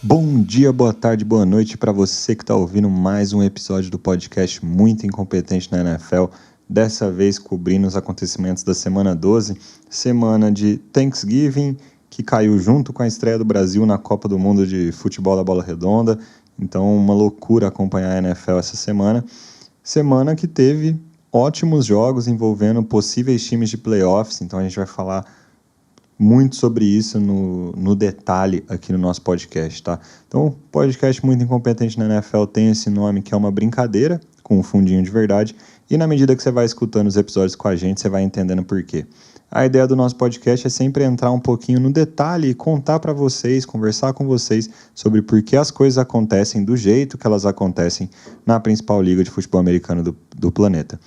Bom dia, boa tarde, boa noite para você que está ouvindo mais um episódio do podcast Muito Incompetente na NFL. Dessa vez cobrindo os acontecimentos da semana 12, semana de Thanksgiving, que caiu junto com a estreia do Brasil na Copa do Mundo de Futebol da Bola Redonda. Então, uma loucura acompanhar a NFL essa semana. Semana que teve ótimos jogos envolvendo possíveis times de playoffs, então a gente vai falar muito sobre isso no detalhe aqui no nosso podcast, tá? Então, o podcast Muito Incompetente na NFL tem esse nome que é uma brincadeira, com um fundinho de verdade, e na medida que você vai escutando os episódios com a gente, você vai entendendo por quê. A ideia do nosso podcast é sempre entrar um pouquinho no detalhe e contar para vocês, conversar com vocês sobre por que as coisas acontecem do jeito que elas acontecem na principal liga de futebol americano do planeta.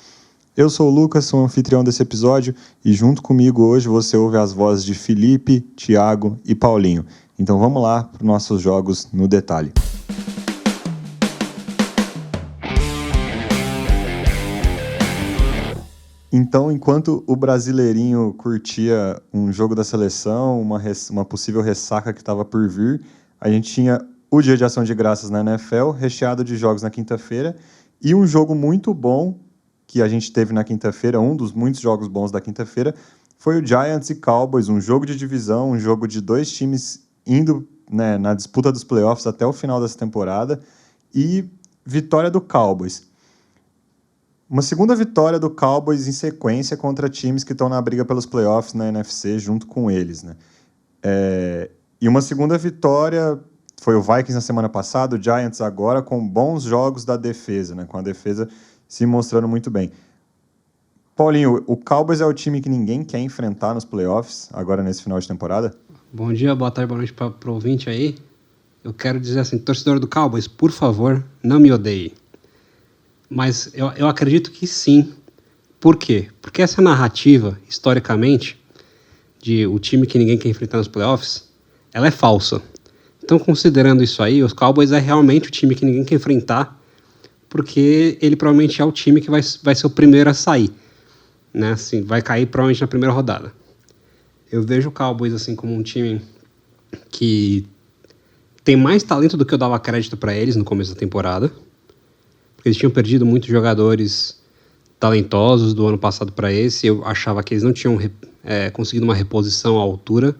Eu sou o Lucas, sou o anfitrião desse episódio e junto comigo hoje você ouve as vozes de Felipe, Thiago e Paulinho. Então vamos lá para os nossos jogos no detalhe. Então, enquanto o brasileirinho curtia um jogo da seleção, uma possível ressaca que estava por vir, a gente tinha o Dia de Ação de Graças na NFL, recheado de jogos na quinta-feira, e um jogo muito bom que a gente teve na quinta-feira, um dos muitos jogos bons da quinta-feira, foi o Giants e Cowboys, um jogo de divisão, um jogo de dois times indo, né, na disputa dos playoffs até o final dessa temporada, e vitória do Cowboys. Uma segunda vitória do Cowboys em sequência contra times que estão na briga pelos playoffs na NFC junto com eles, né? E uma segunda vitória foi o Vikings na semana passada, o Giants agora, com bons jogos da defesa, né? Com a defesa se mostrando muito bem. Paulinho, o Cowboys é o time que ninguém quer enfrentar nos playoffs, agora nesse final de temporada? Bom dia, boa tarde, boa noite para o ouvinte aí. Eu quero dizer assim, torcedor do Cowboys, por favor, não me odeie. Mas eu acredito que sim. Por quê? Porque essa narrativa, historicamente, de o time que ninguém quer enfrentar nos playoffs, ela é falsa. Então, considerando isso aí, os Cowboys é realmente o time que ninguém quer enfrentar, porque ele provavelmente é o time que vai ser o primeiro a sair, né? Assim, vai cair provavelmente na primeira rodada. Eu vejo o Cowboys assim como um time que tem mais talento do que eu dava crédito para eles no começo da temporada, porque eles tinham perdido muitos jogadores talentosos do ano passado para esse. Eu achava que eles não tinham conseguido uma reposição à altura,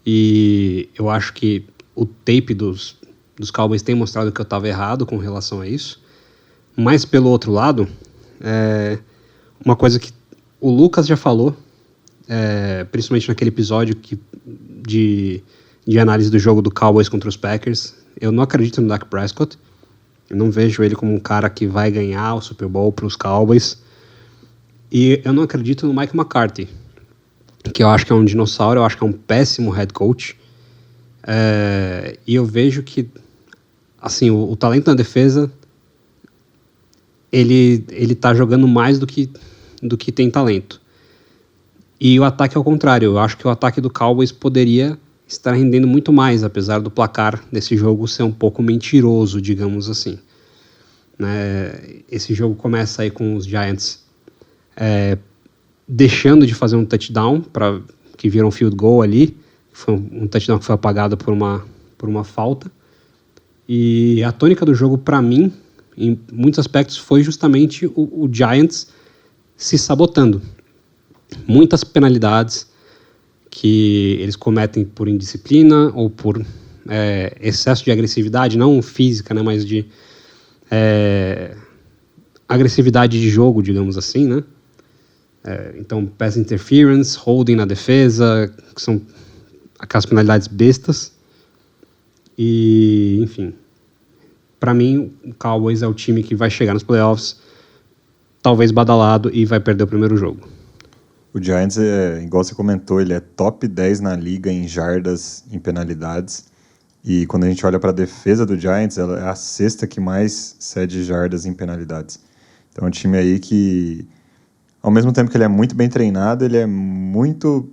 e eu acho que o tape dos Cowboys tem mostrado que eu estava errado com relação a isso. Mas, pelo outro lado, uma coisa que o Lucas já falou, principalmente naquele episódio de análise do jogo do Cowboys contra os Packers, eu não acredito no Dak Prescott. Eu não vejo ele como um cara que vai ganhar o Super Bowl para os Cowboys. E eu não acredito no Mike McCarthy, que eu acho que é um dinossauro, eu acho que é um péssimo head coach. E eu vejo que assim, o talento na defesa, ele tá jogando mais do que tem talento. E o ataque é o contrário. Eu acho que o ataque do Cowboys poderia estar rendendo muito mais, apesar do placar desse jogo ser um pouco mentiroso, digamos assim. Né? Esse jogo começa aí com os Giants deixando de fazer um touchdown, que vira um field goal ali. Foi um touchdown que foi apagado por uma falta. E a tônica do jogo, para mim, em muitos aspectos, foi justamente o Giants se sabotando. Muitas penalidades que eles cometem por indisciplina ou por excesso de agressividade, não física, né, mas de agressividade de jogo, digamos assim, né? Então, pass interference, holding na defesa, que são aquelas penalidades bestas. E, enfim, para mim, o Cowboys é o time que vai chegar nos playoffs, talvez badalado, e vai perder o primeiro jogo. O Giants, igual você comentou, ele é top 10 na liga em jardas, em penalidades. E quando a gente olha para a defesa do Giants, ela é a sexta que mais cede jardas em penalidades. Então é um time aí que, ao mesmo tempo que ele é muito bem treinado, ele é muito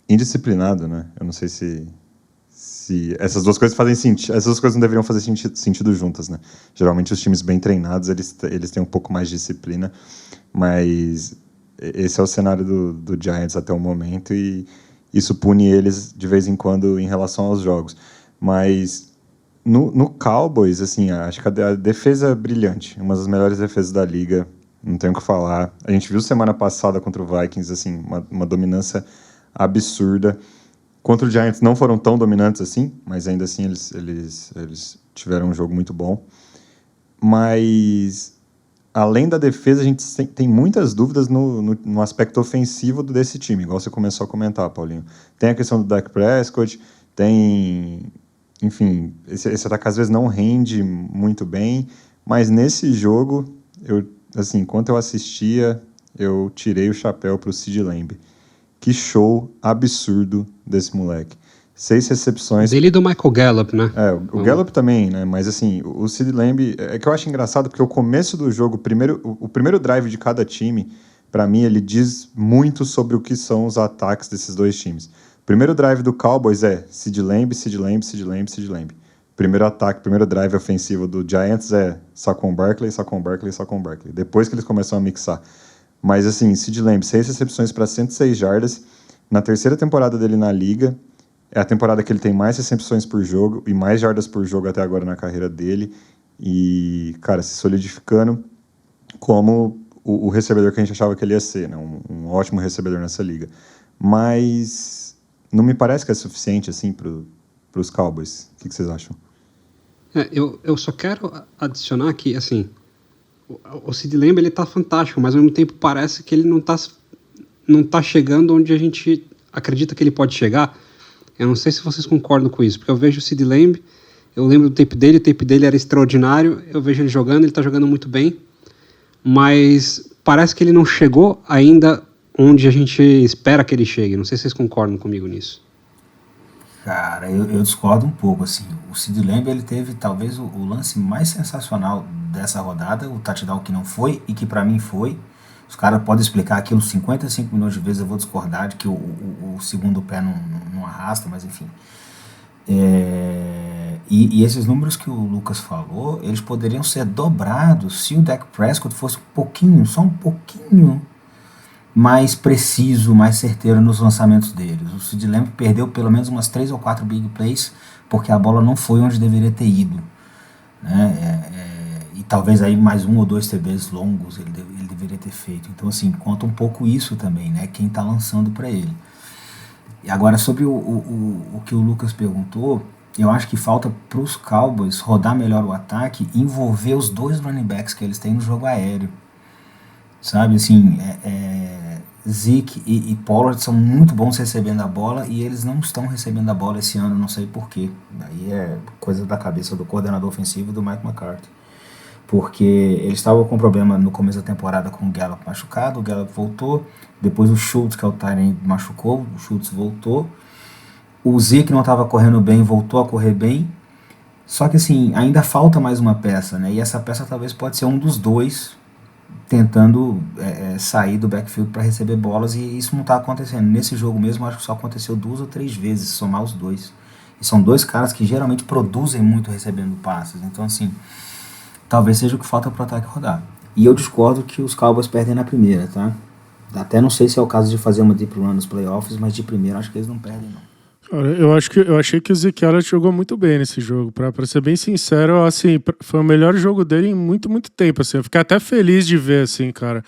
indisciplinado, né? Eu não sei se essas duas coisas fazem sentido. Essas duas coisas não deveriam fazer sentido juntas, né? Geralmente os times bem treinados, eles têm um pouco mais de disciplina, mas esse é o cenário do Giants até o momento, e isso pune eles de vez em quando em relação aos jogos. Mas no Cowboys, assim, acho que a defesa é brilhante, uma das melhores defesas da liga, não tenho o que falar. A gente viu semana passada contra o Vikings, assim, uma dominância absurda. Contra o Giants não foram tão dominantes assim, mas ainda assim eles tiveram um jogo muito bom. Mas, além da defesa, a gente tem muitas dúvidas no aspecto ofensivo desse time, igual você começou a comentar, Paulinho. Tem a questão do Dak Prescott, enfim, esse ataque às vezes não rende muito bem, mas nesse jogo, enquanto eu assistia, eu tirei o chapéu para o CeeDee Lamb. Que show absurdo desse moleque. 6 recepções. Dele e do Michael Gallup, né? O Gallup também, né? Mas assim, o CeeDee Lamb, é que eu acho engraçado porque o começo do jogo, o primeiro drive de cada time, para mim, ele diz muito sobre o que são os ataques desses dois times. O primeiro drive do Cowboys é CeeDee Lamb, CeeDee Lamb, CeeDee Lamb, CeeDee Lamb. Primeiro drive ofensivo do Giants é Saquon Barkley, Saquon Barkley, Saquon Barkley. Depois que eles começam a mixar. Mas assim, CeeDee Lamb, 6 recepções para 106 jardas. Na terceira temporada dele na liga, é a temporada que ele tem mais recepções por jogo e mais jardas por jogo até agora na carreira dele. E, cara, se solidificando como o recebedor que a gente achava que ele ia ser, né? Um ótimo recebedor nessa liga. Mas não me parece que é suficiente, assim, para os Cowboys. O que vocês acham? Eu só quero adicionar que, assim, o CeeDee Lamb, ele tá fantástico, mas ao mesmo tempo parece que ele não tá chegando onde a gente acredita que ele pode chegar. Eu não sei se vocês concordam com isso, porque eu vejo o CeeDee Lamb, eu lembro do tape dele era extraordinário, eu vejo ele jogando, ele tá jogando muito bem, mas parece que ele não chegou ainda onde a gente espera que ele chegue. Não sei se vocês concordam comigo nisso. Cara, eu discordo um pouco, assim. O CeeDee Lamb, ele teve talvez o lance mais sensacional dessa rodada, o touchdown que não foi e que pra mim foi. Os caras podem explicar aquilo 55 milhões de vezes, eu vou discordar de que o segundo pé não arrasta, mas enfim. E esses números que o Lucas falou, eles poderiam ser dobrados se o Dak Prescott fosse só um pouquinho mais preciso, mais certeiro nos lançamentos deles. O CeeDee Lamb perdeu pelo menos umas 3 ou 4 big plays porque a bola não foi onde deveria ter ido, né? E talvez aí mais 1 ou 2 TBs longos ele deveria ter feito. Então, assim, conta um pouco isso também, né? Quem está lançando para ele. E agora, sobre o que o Lucas perguntou, eu acho que falta para os Cowboys rodar melhor o ataque e envolver os 2 running backs que eles têm no jogo aéreo. Sabe, assim, Zeke e Pollard são muito bons recebendo a bola e eles não estão recebendo a bola esse ano, não sei porquê. Aí é coisa da cabeça do coordenador ofensivo do Mike McCarthy. Porque eles estavam com problema no começo da temporada com o Gallup machucado, o Gallup voltou, depois o Schultz, que é o tight end, machucou, o Schultz voltou, o Zeke não estava correndo bem, voltou a correr bem, só que assim, ainda falta mais uma peça, né? E essa peça talvez pode ser um dos 2 tentando sair do backfield para receber bolas, e isso não está acontecendo. Nesse jogo mesmo, acho que só aconteceu 2 ou 3 vezes, somar os 2. E são 2 caras que geralmente produzem muito recebendo passes, então assim, talvez seja o que falta pro ataque rodar. E eu discordo que os Cowboys perdem na primeira, tá? Até não sei se é o caso de fazer uma deep run nos playoffs, mas de primeira acho que eles não perdem, não. Eu achei que o Zeke Elliott jogou muito bem nesse jogo. Pra ser bem sincero, assim, foi o melhor jogo dele em muito, muito tempo, assim. Eu fiquei até feliz de ver, assim, cara.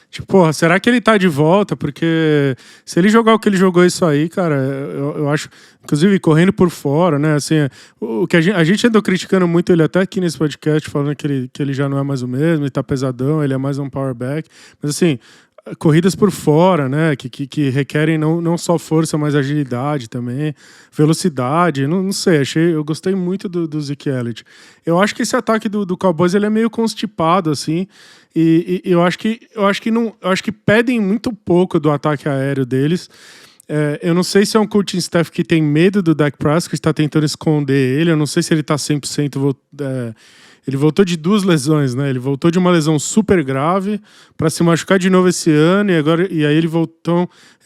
Tipo, porra, será que ele tá de volta? Porque se ele jogar o que ele jogou isso aí, cara, eu acho... Inclusive, correndo por fora, né? Assim, o que a gente andou criticando muito ele até aqui nesse podcast, falando que ele já não é mais o mesmo, ele tá pesadão, ele é mais um power back. Mas, assim, corridas por fora, né? Que requerem não só força, mas agilidade também, velocidade. Não sei, eu gostei muito do Zeke Elliott. Eu acho que esse ataque do Cowboys ele é meio constipado, assim. E eu acho que pedem muito pouco do ataque aéreo deles. Eu não sei se é um coaching staff que tem medo do Dak Prescott, que está tentando esconder ele. Eu não sei se ele está 100%... Ele voltou de 2 lesões, né? Ele voltou de uma lesão super grave para se machucar de novo esse ano e aí ele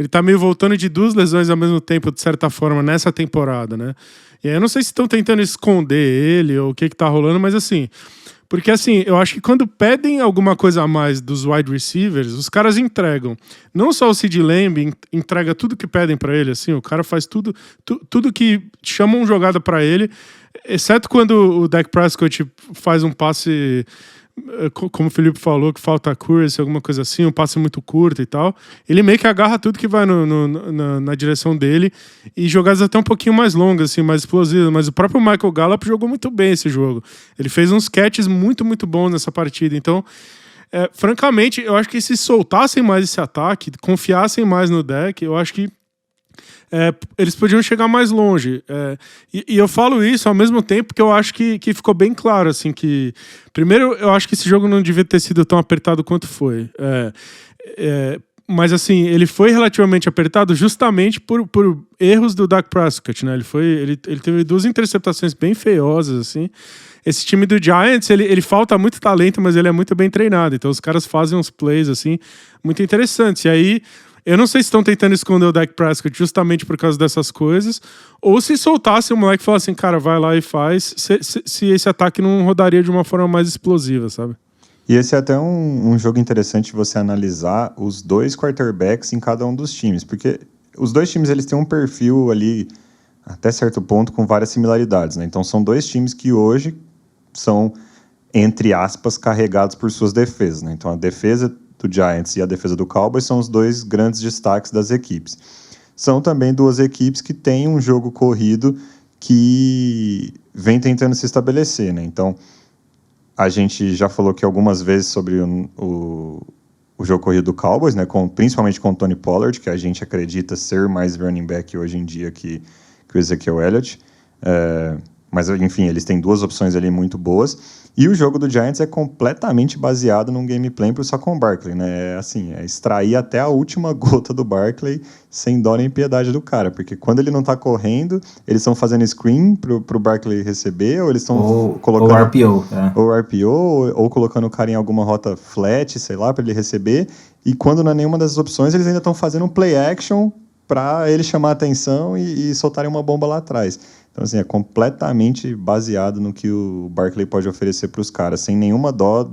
tá meio voltando de 2 lesões ao mesmo tempo, de certa forma, nessa temporada, né? E aí eu não sei se estão tentando esconder ele ou o que tá rolando, mas assim, Porque, assim, eu acho que quando pedem alguma coisa a mais dos wide receivers, os caras entregam. Não só o CeeDee Lamb entrega tudo que pedem pra ele, assim, o cara faz tudo que chamam jogada pra ele, exceto quando o Dak Prescott faz um passe, como o Felipe falou, que falta accuracy, alguma coisa assim, um passe muito curto e tal. Ele meio que agarra tudo que vai na direção dele e jogadas até um pouquinho mais longas, assim, mais explosivas. Mas o próprio Michael Gallup jogou muito bem esse jogo. Ele fez uns catches muito, muito bons nessa partida. Então, francamente, eu acho que se soltassem mais esse ataque, confiassem mais no Dak, eu acho que eles podiam chegar mais longe. E eu falo isso ao mesmo tempo que eu acho que ficou bem claro, assim, que... Primeiro, eu acho que esse jogo não devia ter sido tão apertado quanto foi. Mas, assim, ele foi relativamente apertado justamente por erros do Dak Prescott, né? Ele teve 2 interceptações bem feiosas, assim. Esse time do Giants, ele falta muito talento, mas ele é muito bem treinado. Então, os caras fazem uns plays, assim, muito interessantes. E aí... Eu não sei se estão tentando esconder o Dak Prescott justamente por causa dessas coisas, ou se soltasse o moleque e falasse assim, cara, vai lá e faz, se esse ataque não rodaria de uma forma mais explosiva, sabe? E esse é até um jogo interessante você analisar os 2 quarterbacks em cada um dos times, porque os 2 times eles têm um perfil ali, até certo ponto, com várias similaridades, né? Então são 2 times que hoje são, entre aspas, carregados por suas defesas, né? Então a defesa do Giants e a defesa do Cowboys são os 2 grandes destaques das equipes. São também 2 equipes que têm um jogo corrido que vem tentando se estabelecer, né? Então, a gente já falou aqui algumas vezes sobre o jogo corrido do Cowboys, né? Principalmente com o Tony Pollard, que a gente acredita ser mais running back hoje em dia que o Ezekiel Elliott. Mas, enfim, eles têm 2 opções ali muito boas. E o jogo do Giants é completamente baseado num game plan pro Saquon Barkley, né? É extrair até a última gota do Barkley sem dó nem piedade do cara. Porque quando ele não tá correndo, eles estão fazendo screen pro Barkley receber, ou eles estão colocando... Ou RPO. Ou RPO, ou colocando o cara em alguma rota flat, sei lá, para ele receber. E quando não é nenhuma dessas opções, eles ainda estão fazendo um play action para ele chamar a atenção e soltarem uma bomba lá atrás. Então, assim, é completamente baseado no que o Barkley pode oferecer para os caras, sem nenhuma dó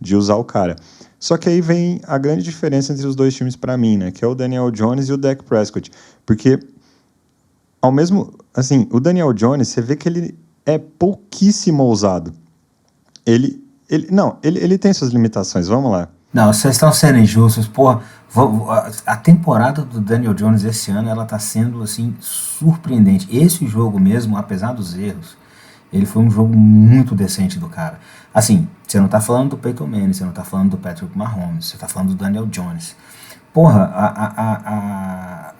de usar o cara. Só que aí vem a grande diferença entre os 2 times para mim, né? Que é o Daniel Jones e o Dak Prescott. Porque, o Daniel Jones, você vê que ele é pouquíssimo ousado. Ele tem suas limitações, vamos lá. Não, vocês estão sendo injustos, porra. A temporada do Daniel Jones esse ano, ela tá sendo, assim, surpreendente. Esse jogo mesmo, apesar dos erros, ele foi um jogo muito decente do cara. Assim, você não tá falando do Peyton Manning, você não tá falando do Patrick Mahomes, você tá falando do Daniel Jones. Porra,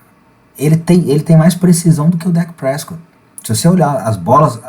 ele tem mais precisão do que o Dak Prescott. Se você olhar as bolas...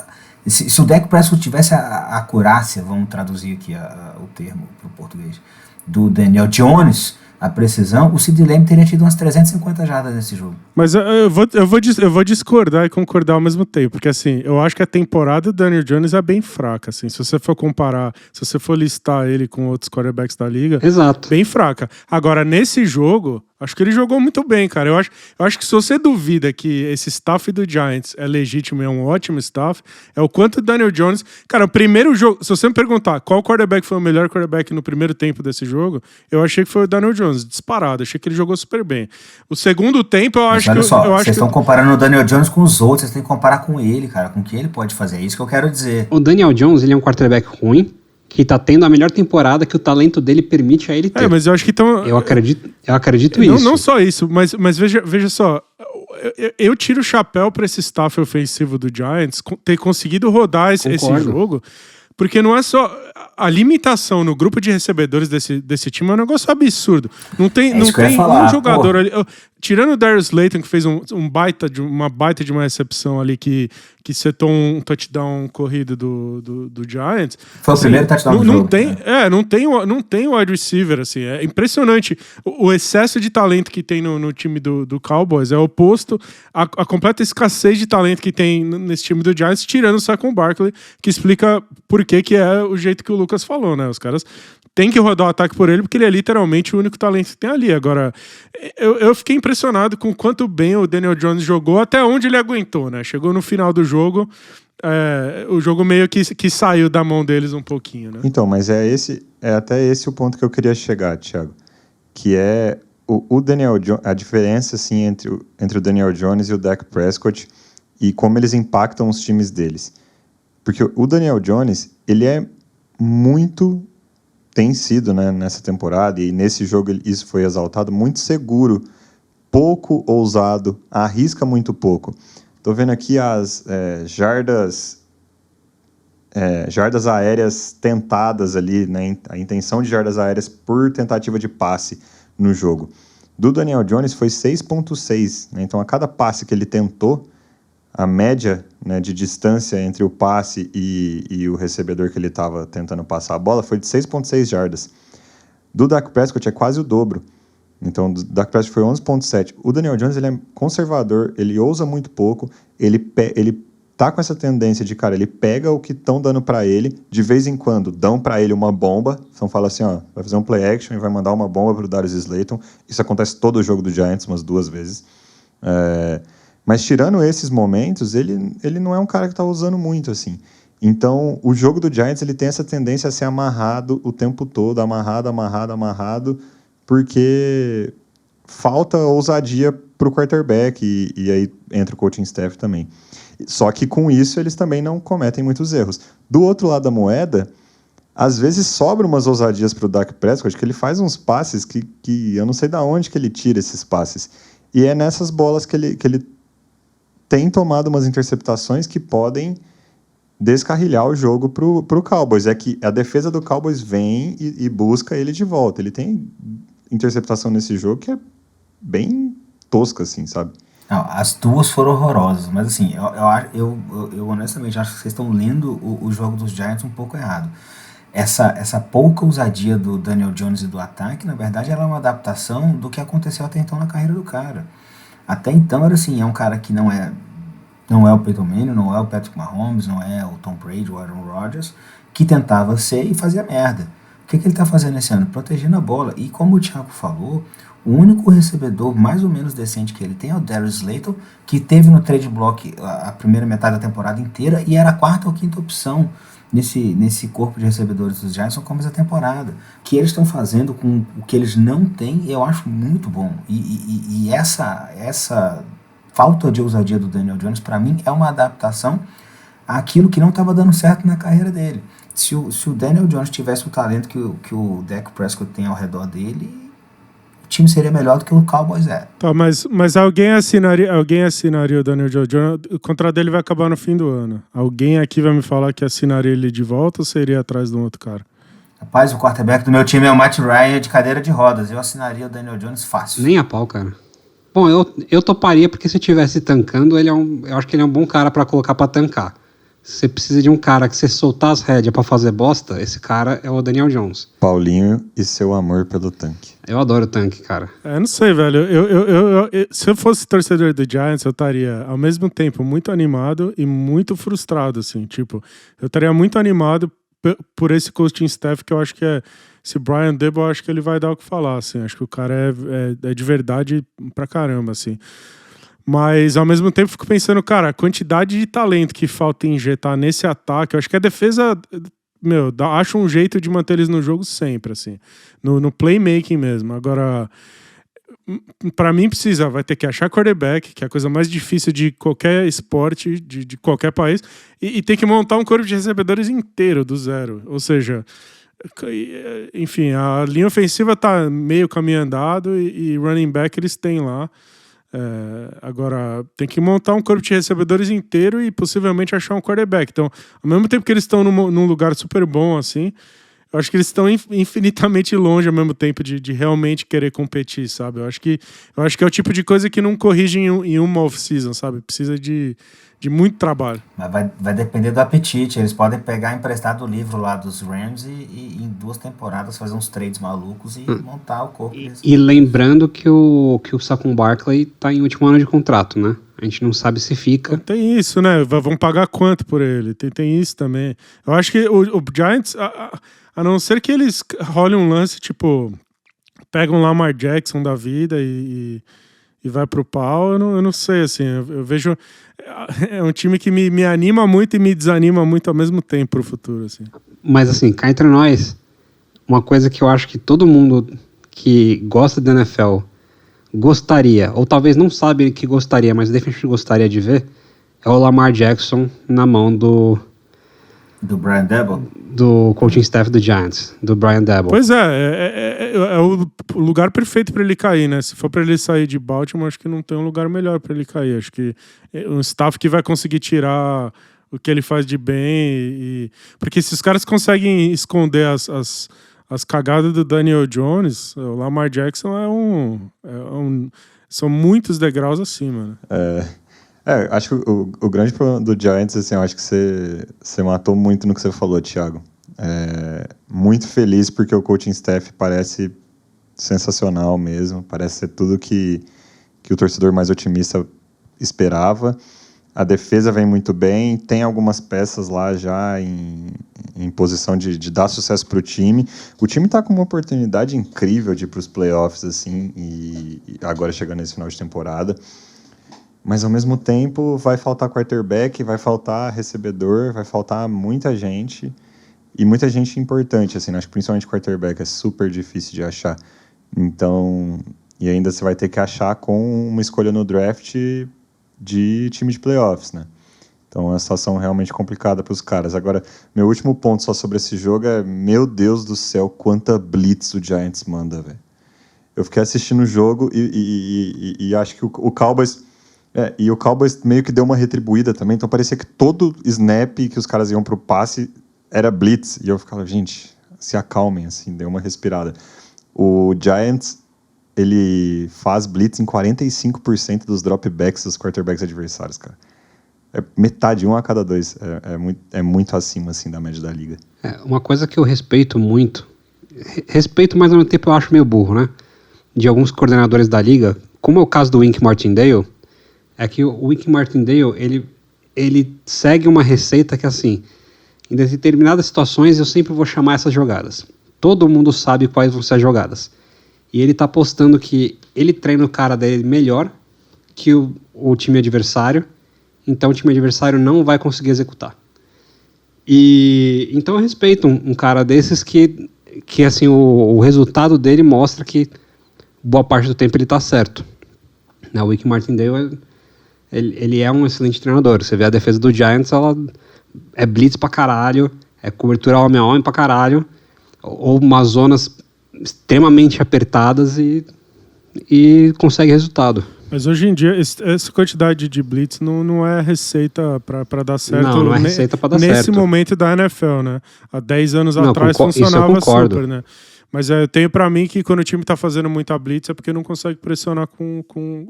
Se o Dak Prescott tivesse a acurácia, vamos traduzir aqui o termo para o português, do Daniel Jones, a precisão, o CeeDee Lamb teria tido umas 350 jardas nesse jogo. Mas eu vou discordar e concordar ao mesmo tempo, porque assim, eu acho que a temporada do Daniel Jones é bem fraca, assim, se você for comparar, se você for listar ele com outros quarterbacks da liga, exato, bem fraca. Agora, nesse jogo, acho que ele jogou muito bem, cara. Eu acho que se você duvida que esse staff do Giants é legítimo e é um ótimo staff, é o quanto o Daniel Jones... Cara, o primeiro jogo... Se você me perguntar qual quarterback foi o melhor quarterback no primeiro tempo desse jogo, eu achei que foi o Daniel Jones, disparado. Achei que ele jogou super bem. O segundo tempo, eu acho que... Vocês estão comparando o Daniel Jones com os outros, vocês têm que comparar com ele, cara, com o que ele pode fazer. É isso que eu quero dizer. O Daniel Jones, ele é um quarterback ruim, que tá tendo a melhor temporada que o talento dele permite a ele ter. Mas eu acho que estão... Eu acredito isso. Não só isso, mas veja só, eu tiro o chapéu para esse staff ofensivo do Giants ter conseguido rodar esse jogo, porque não é só... A limitação no grupo de recebedores desse time é um negócio absurdo. Não tem um jogador ali... Tirando o Darius Slayton, que fez uma baita de uma recepção ali, que setou um touchdown corrido do Giants. Foi o primeiro touchdown do jogo. Não tem wide receiver, assim. É impressionante. O excesso de talento que tem no time do Cowboys é oposto à completa escassez de talento que tem nesse time do Giants, tirando o Saquon Barkley, que explica por que é o jeito que o Lucas falou, né? Os caras têm que rodar o ataque por ele, porque ele é literalmente o único talento que tem ali. Agora, eu fiquei impressionado com quanto bem o Daniel Jones jogou, até onde ele aguentou, né? Chegou no final do jogo, o jogo meio que saiu da mão deles um pouquinho, né? Então, mas é até esse o ponto que eu queria chegar, Thiago. Que é o Daniel Jones, a diferença assim, entre o Daniel Jones e o Dak Prescott e como eles impactam os times deles. Porque o Daniel Jones, ele tem sido, né, nessa temporada, e nesse jogo isso foi exaltado, muito seguro, pouco ousado, arrisca muito pouco. Estou vendo aqui as jardas aéreas tentadas ali, né, a intenção de jardas aéreas por tentativa de passe no jogo. Do Daniel Jones foi 6.6, né, então a cada passe que ele tentou, a média, né, de distância entre o passe e o recebedor que ele estava tentando passar a bola foi de 6.6 jardas. Do Dak Prescott é quase o dobro. Então, o Dak Prescott foi 11.7. O Daniel Jones, ele é conservador, ele ousa muito pouco, ele tá com essa tendência de, cara, ele pega o que estão dando para ele, de vez em quando dão para ele uma bomba, então fala assim, ó, vai fazer um play action e vai mandar uma bomba pro Darius Slayton. Isso acontece todo o jogo do Giants, umas 2 vezes. Mas tirando esses momentos, ele não é um cara que está usando muito, assim. Então, o jogo do Giants, ele tem essa tendência a ser amarrado o tempo todo, amarrado, porque falta ousadia para o quarterback, e aí entra o coaching staff também. Só que com isso, eles também não cometem muitos erros. Do outro lado da moeda, às vezes sobra umas ousadias para o Dak Prescott, que ele faz uns passes que eu não sei de onde que ele tira esses passes. E é nessas bolas que ele tem tomado umas interceptações que podem descarrilhar o jogo pro Cowboys. É que a defesa do Cowboys vem e busca ele de volta. Ele tem interceptação nesse jogo que é bem tosca, assim, sabe? Não, as 2 foram horrorosas, mas assim, eu honestamente acho que vocês estão lendo o jogo dos Giants um pouco errado. Essa pouca ousadia do Daniel Jones e do ataque, na verdade, ela é uma adaptação do que aconteceu até então na carreira do cara. Até então era assim, é um cara que não é o Peyton Manning, não é o Patrick Mahomes, não é o Tom Brady, o Aaron Rodgers, que tentava ser e fazia merda. O que ele está fazendo esse ano? Protegendo a bola. E como o Thiago falou, o único recebedor mais ou menos decente que ele tem é o Darius Slayton, que teve no trade block a primeira metade da temporada inteira e era a 4ª ou 5ª opção nesse corpo de recebedores dos Giants no começo da temporada. O que eles estão fazendo com o que eles não têm, eu acho muito bom. E essa falta de ousadia do Daniel Jones, para mim, é uma adaptação àquilo que não estava dando certo na carreira dele. Se o Daniel Jones tivesse o talento que o Dak Prescott tem ao redor dele, o time seria melhor do que o Cowboys é. Tá, mas alguém assinaria o Daniel Jones? O contrato dele vai acabar no fim do ano. Alguém aqui vai me falar que assinaria ele de volta ou seria atrás de um outro cara? Rapaz, o quarterback do meu time é o Matt Ryan de cadeira de rodas. Eu assinaria o Daniel Jones fácil. Nem a pau, cara. Bom, eu toparia porque se estivesse tancando, eu acho que ele é um bom cara pra colocar pra tancar. Se você precisa de um cara que você soltar as rédeas pra fazer bosta, esse cara é o Daniel Jones. Paulinho e seu amor pelo tanque. Eu adoro o tanque, cara. Não sei, velho. Se eu fosse torcedor do Giants, eu estaria, ao mesmo tempo, muito animado e muito frustrado, assim. Tipo, eu estaria muito animado por esse coaching staff, que eu acho que esse Brian Daboll, eu acho que ele vai dar o que falar, assim. Acho que o cara é de verdade pra caramba, assim. Mas, ao mesmo tempo, fico pensando, cara, a quantidade de talento que falta injetar nesse ataque, eu acho que a defesa, acha um jeito de manter eles no jogo sempre, assim. No playmaking mesmo. Agora, pra mim vai ter que achar quarterback, que é a coisa mais difícil de qualquer esporte, de qualquer país, e ter que montar um corpo de recebedores inteiro, do zero. Ou seja, enfim, a linha ofensiva tá meio caminho andado e running back eles têm lá. Agora, tem que montar um corpo de recebedores inteiro e possivelmente achar um quarterback. Então, ao mesmo tempo que eles estão num lugar super bom, assim, eu acho que eles estão infinitamente longe ao mesmo tempo de realmente querer competir, sabe? Eu acho que é o tipo de coisa que não corrige em uma off-season, sabe? Precisa de muito trabalho. Mas vai depender do apetite. Eles podem pegar emprestado o livro lá dos Rams e em 2 temporadas fazer uns trades malucos e montar o corpo. E lembrando que o Saquon Barkley tá em último ano de contrato, né? A gente não sabe se fica. Tem isso, né? Vão pagar quanto por ele? Tem isso também. Eu acho que o Giants, a não ser que eles rolem um lance, tipo, pegam lá o Lamar Jackson da vida e vai pro pau, eu não sei, assim, eu vejo... é um time que me anima muito e me desanima muito ao mesmo tempo pro futuro, assim. Mas assim, cá entre nós, uma coisa que eu acho que todo mundo que gosta da NFL gostaria, ou talvez não sabe que gostaria, mas definitivamente gostaria de ver, é o Lamar Jackson na mão do Brian Daboll? Do coaching staff do Giants, do Brian Daboll. Pois é o lugar perfeito para ele cair, né? Se for para ele sair de Baltimore, acho que não tem um lugar melhor para ele cair. Acho que um staff que vai conseguir tirar o que ele faz de bem. Porque se os caras conseguem esconder as cagadas do Daniel Jones, o Lamar Jackson são muitos degraus acima, né? Acho que o grande problema do Giants, assim, eu acho que você matou muito no que você falou, Thiago. Muito feliz porque o coaching staff parece sensacional mesmo, parece ser tudo que o torcedor mais otimista esperava. A defesa vem muito bem, tem algumas peças lá já em posição de dar sucesso para o time. O time está com uma oportunidade incrível de ir para os playoffs, assim, e agora chegando nesse final de temporada. Mas, ao mesmo tempo, vai faltar quarterback, vai faltar recebedor, vai faltar muita gente. E muita gente importante, assim, acho que principalmente quarterback é super difícil de achar. Então, e ainda você vai ter que achar com uma escolha no draft de time de playoffs, né? Então, é uma situação realmente complicada para os caras. Agora, meu último ponto só sobre esse jogo é, meu Deus do céu, quanta blitz o Giants manda, velho. Eu fiquei assistindo o jogo e acho que o Cowboys... e o Cowboys meio que deu uma retribuída também, então parecia que todo snap que os caras iam pro passe era blitz, e eu ficava, gente, se acalmem, assim, deu uma respirada. O Giants, ele faz blitz em 45% dos dropbacks dos quarterbacks adversários, cara. É metade, 1 a cada 2, é muito acima, assim, da média da liga. Uma coisa que eu respeito muito, mas ao mesmo tempo eu acho meio burro, né, de alguns coordenadores da liga, como é o caso do Wink Martindale, é que o Wink Martindale, ele segue uma receita que, assim, em determinadas situações eu sempre vou chamar essas jogadas. Todo mundo sabe quais vão ser as jogadas. E ele está apostando que ele treina o cara dele melhor que o time adversário, então o time adversário não vai conseguir executar. E então eu respeito um cara desses que assim, o resultado dele mostra que boa parte do tempo ele está certo. O Wink Martindale... Ele é um excelente treinador. Você vê a defesa do Giants, ela é blitz pra caralho, é cobertura homem a homem pra caralho, ou umas zonas extremamente apertadas e consegue resultado. Mas hoje em dia, essa quantidade de blitz não é receita para dar certo. Não é receita para dar certo. Nesse momento da NFL, né? Há 10 anos atrás funcionava super, né? Mas eu tenho pra mim que quando o time tá fazendo muita blitz é porque não consegue pressionar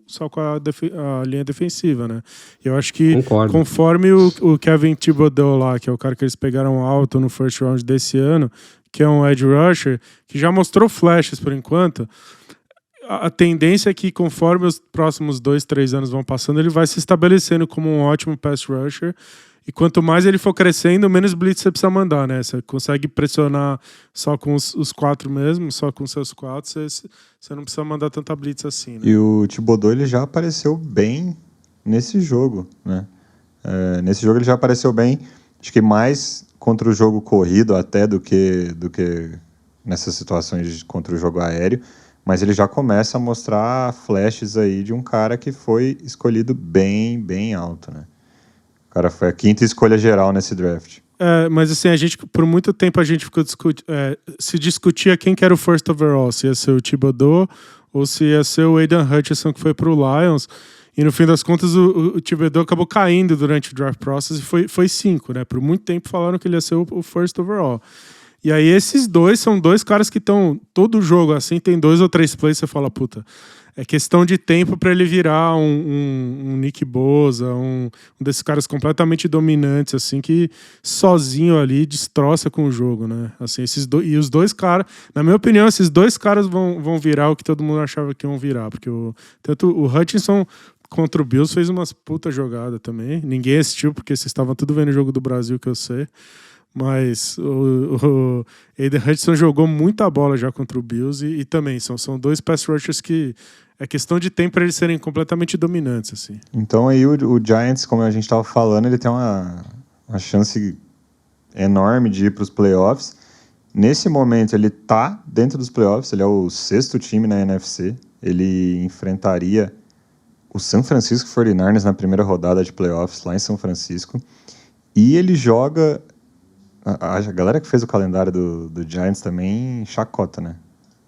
só com a linha defensiva, né? E eu acho que conforme o Kevin Thibodeau lá, que é o cara que eles pegaram alto no first round desse ano, que é um edge rusher, que já mostrou flashes por enquanto, a tendência é que conforme os próximos 2-3 anos vão passando, ele vai se estabelecendo como um ótimo pass rusher. E quanto mais ele for crescendo, menos blitz você precisa mandar, né? Você consegue pressionar só com os 4 mesmo, só com seus 4, você não precisa mandar tanta blitz assim, né? E o Thibodeau, ele já apareceu bem nesse jogo, né? Nesse jogo ele já apareceu bem, acho que mais contra o jogo corrido até do que nessas situações contra o jogo aéreo, mas ele já começa a mostrar flashes aí de um cara que foi escolhido bem, bem alto, né? O cara foi a 5ª escolha geral nesse draft. Mas assim, por muito tempo a gente ficou se discutia quem que era o first overall, se ia ser o Thibodeau ou se ia ser o Aidan Hutchinson, que foi pro Lions. E no fim das contas o Thibodeau acabou caindo durante o draft process e foi 5, né? Por muito tempo falaram que ele ia ser o first overall. E aí esses dois são 2 caras que estão todo jogo assim, tem 2 ou 3 plays, você fala, puta, é questão de tempo para ele virar um Nick Bosa, um desses caras completamente dominantes, assim, que sozinho ali destroça com o jogo, né? Assim, e os 2 caras, na minha opinião, esses 2 caras vão virar o que todo mundo achava que iam virar, porque tanto o Hutchinson contra o Bills fez umas puta jogada também. Ninguém assistiu, porque vocês estavam tudo vendo o jogo do Brasil, que eu sei. Mas o Aiden Hutchinson jogou muita bola já contra o Bills e também são dois pass rushers que é questão de tempo para eles serem completamente dominantes. Assim. Então aí o Giants, como a gente estava falando, ele tem uma chance enorme de ir para os playoffs. Nesse momento ele está dentro dos playoffs, ele é o 6º time na NFC. Ele enfrentaria o San Francisco 49ers na primeira rodada de playoffs lá em São Francisco. E ele joga... A galera que fez o calendário do Giants também chacota, né?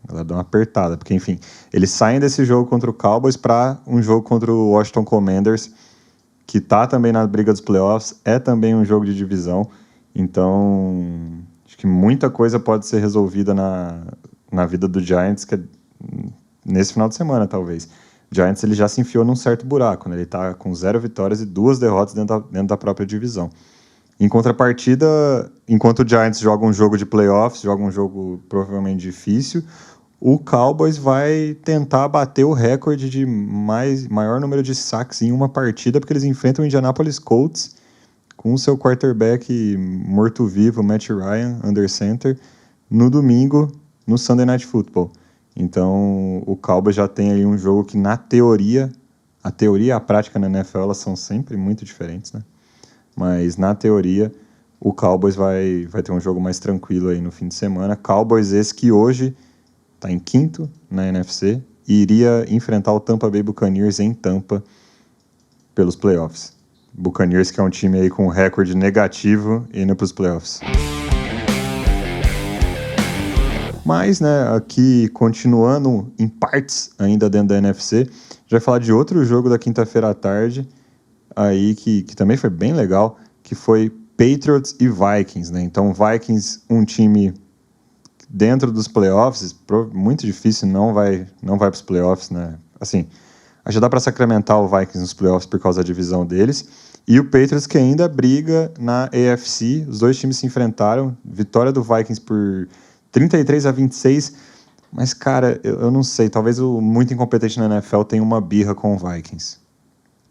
Ela dá uma apertada, porque, enfim, eles saem desse jogo contra o Cowboys para um jogo contra o Washington Commanders, que tá também na briga dos playoffs, é também um jogo de divisão. Então, acho que muita coisa pode ser resolvida na vida do Giants nesse final de semana, talvez. O Giants ele já se enfiou num certo buraco, né? Ele tá com 0 vitórias e 2 derrotas dentro da própria divisão. Em contrapartida, enquanto o Giants joga um jogo de playoffs, joga um jogo provavelmente difícil, o Cowboys vai tentar bater o recorde de maior número de sacks em uma partida, porque eles enfrentam o Indianapolis Colts com o seu quarterback morto-vivo, Matt Ryan, under center, no domingo, no Sunday Night Football. Então, o Cowboys já tem aí um jogo que, na teoria, a teoria e a prática na NFL, elas são sempre muito diferentes, né? Mas, na teoria, o Cowboys vai ter um jogo mais tranquilo aí no fim de semana. Cowboys esse que hoje está em 5º na NFC e iria enfrentar o Tampa Bay Buccaneers em Tampa pelos playoffs. Buccaneers que é um time aí com recorde negativo indo para os playoffs. Mas, né, aqui continuando em partes ainda dentro da NFC, a gente vai falar de outro jogo da quinta-feira à tarde, aí que também foi bem legal, que foi Patriots e Vikings, né? Então, Vikings, um time dentro dos playoffs, muito difícil, não vai para os playoffs, né? Assim, já dá para sacramentar o Vikings nos playoffs por causa da divisão deles. E o Patriots que ainda briga na AFC, os dois times se enfrentaram, vitória do Vikings por 33-26, mas, cara, eu não sei, talvez o muito incompetente na NFL tenha uma birra com o Vikings.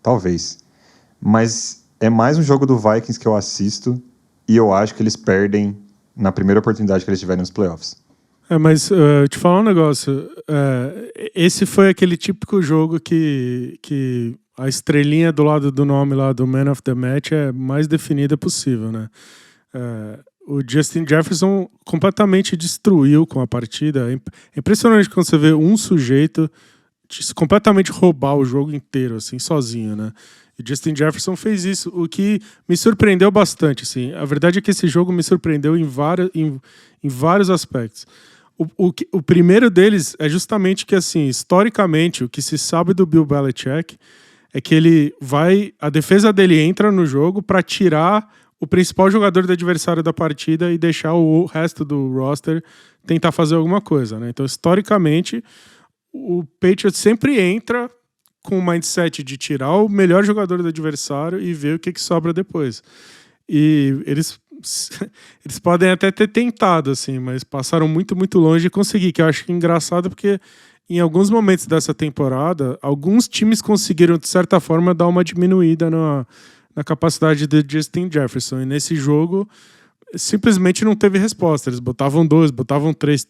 Talvez. Mas é mais um jogo do Vikings que eu assisto e eu acho que eles perdem na primeira oportunidade que eles tiverem nos playoffs. Mas te falar um negócio, esse foi aquele típico jogo que a estrelinha do lado do nome lá do Man of the Match é mais definida possível, né? O Justin Jefferson completamente destruiu com a partida. É impressionante quando você vê um sujeito completamente roubar o jogo inteiro, assim, sozinho, né? E Justin Jefferson fez isso, o que me surpreendeu bastante, assim. A verdade é que esse jogo me surpreendeu em vários aspectos. O primeiro deles é justamente que, assim, historicamente, o que se sabe do Bill Belichick é que a defesa dele entra no jogo para tirar o principal jogador do adversário da partida e deixar o resto do roster tentar fazer alguma coisa, né? Então, historicamente, o Patriots sempre entra com o mindset de tirar o melhor jogador do adversário e ver o que sobra depois. E eles podem até ter tentado, assim, mas passaram muito, muito longe de conseguir, que eu acho engraçado porque em alguns momentos dessa temporada, alguns times conseguiram, de certa forma, dar uma diminuída na capacidade de Justin Jefferson. E nesse jogo, simplesmente não teve resposta. Eles botavam 2, botavam 3.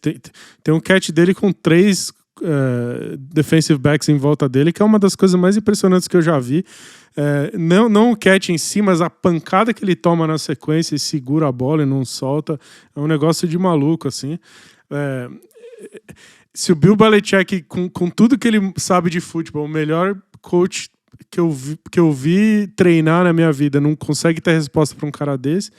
Tem um catch dele com 3 defensive backs em volta dele, que é uma das coisas mais impressionantes que eu já vi. Não o catch em si, mas a pancada que ele toma na sequência e segura a bola e não solta. É um negócio de maluco, assim. Se o Bill Belichick, com tudo que ele sabe de futebol, o melhor coach que eu vi treinar na minha vida, não consegue ter resposta para um cara desse,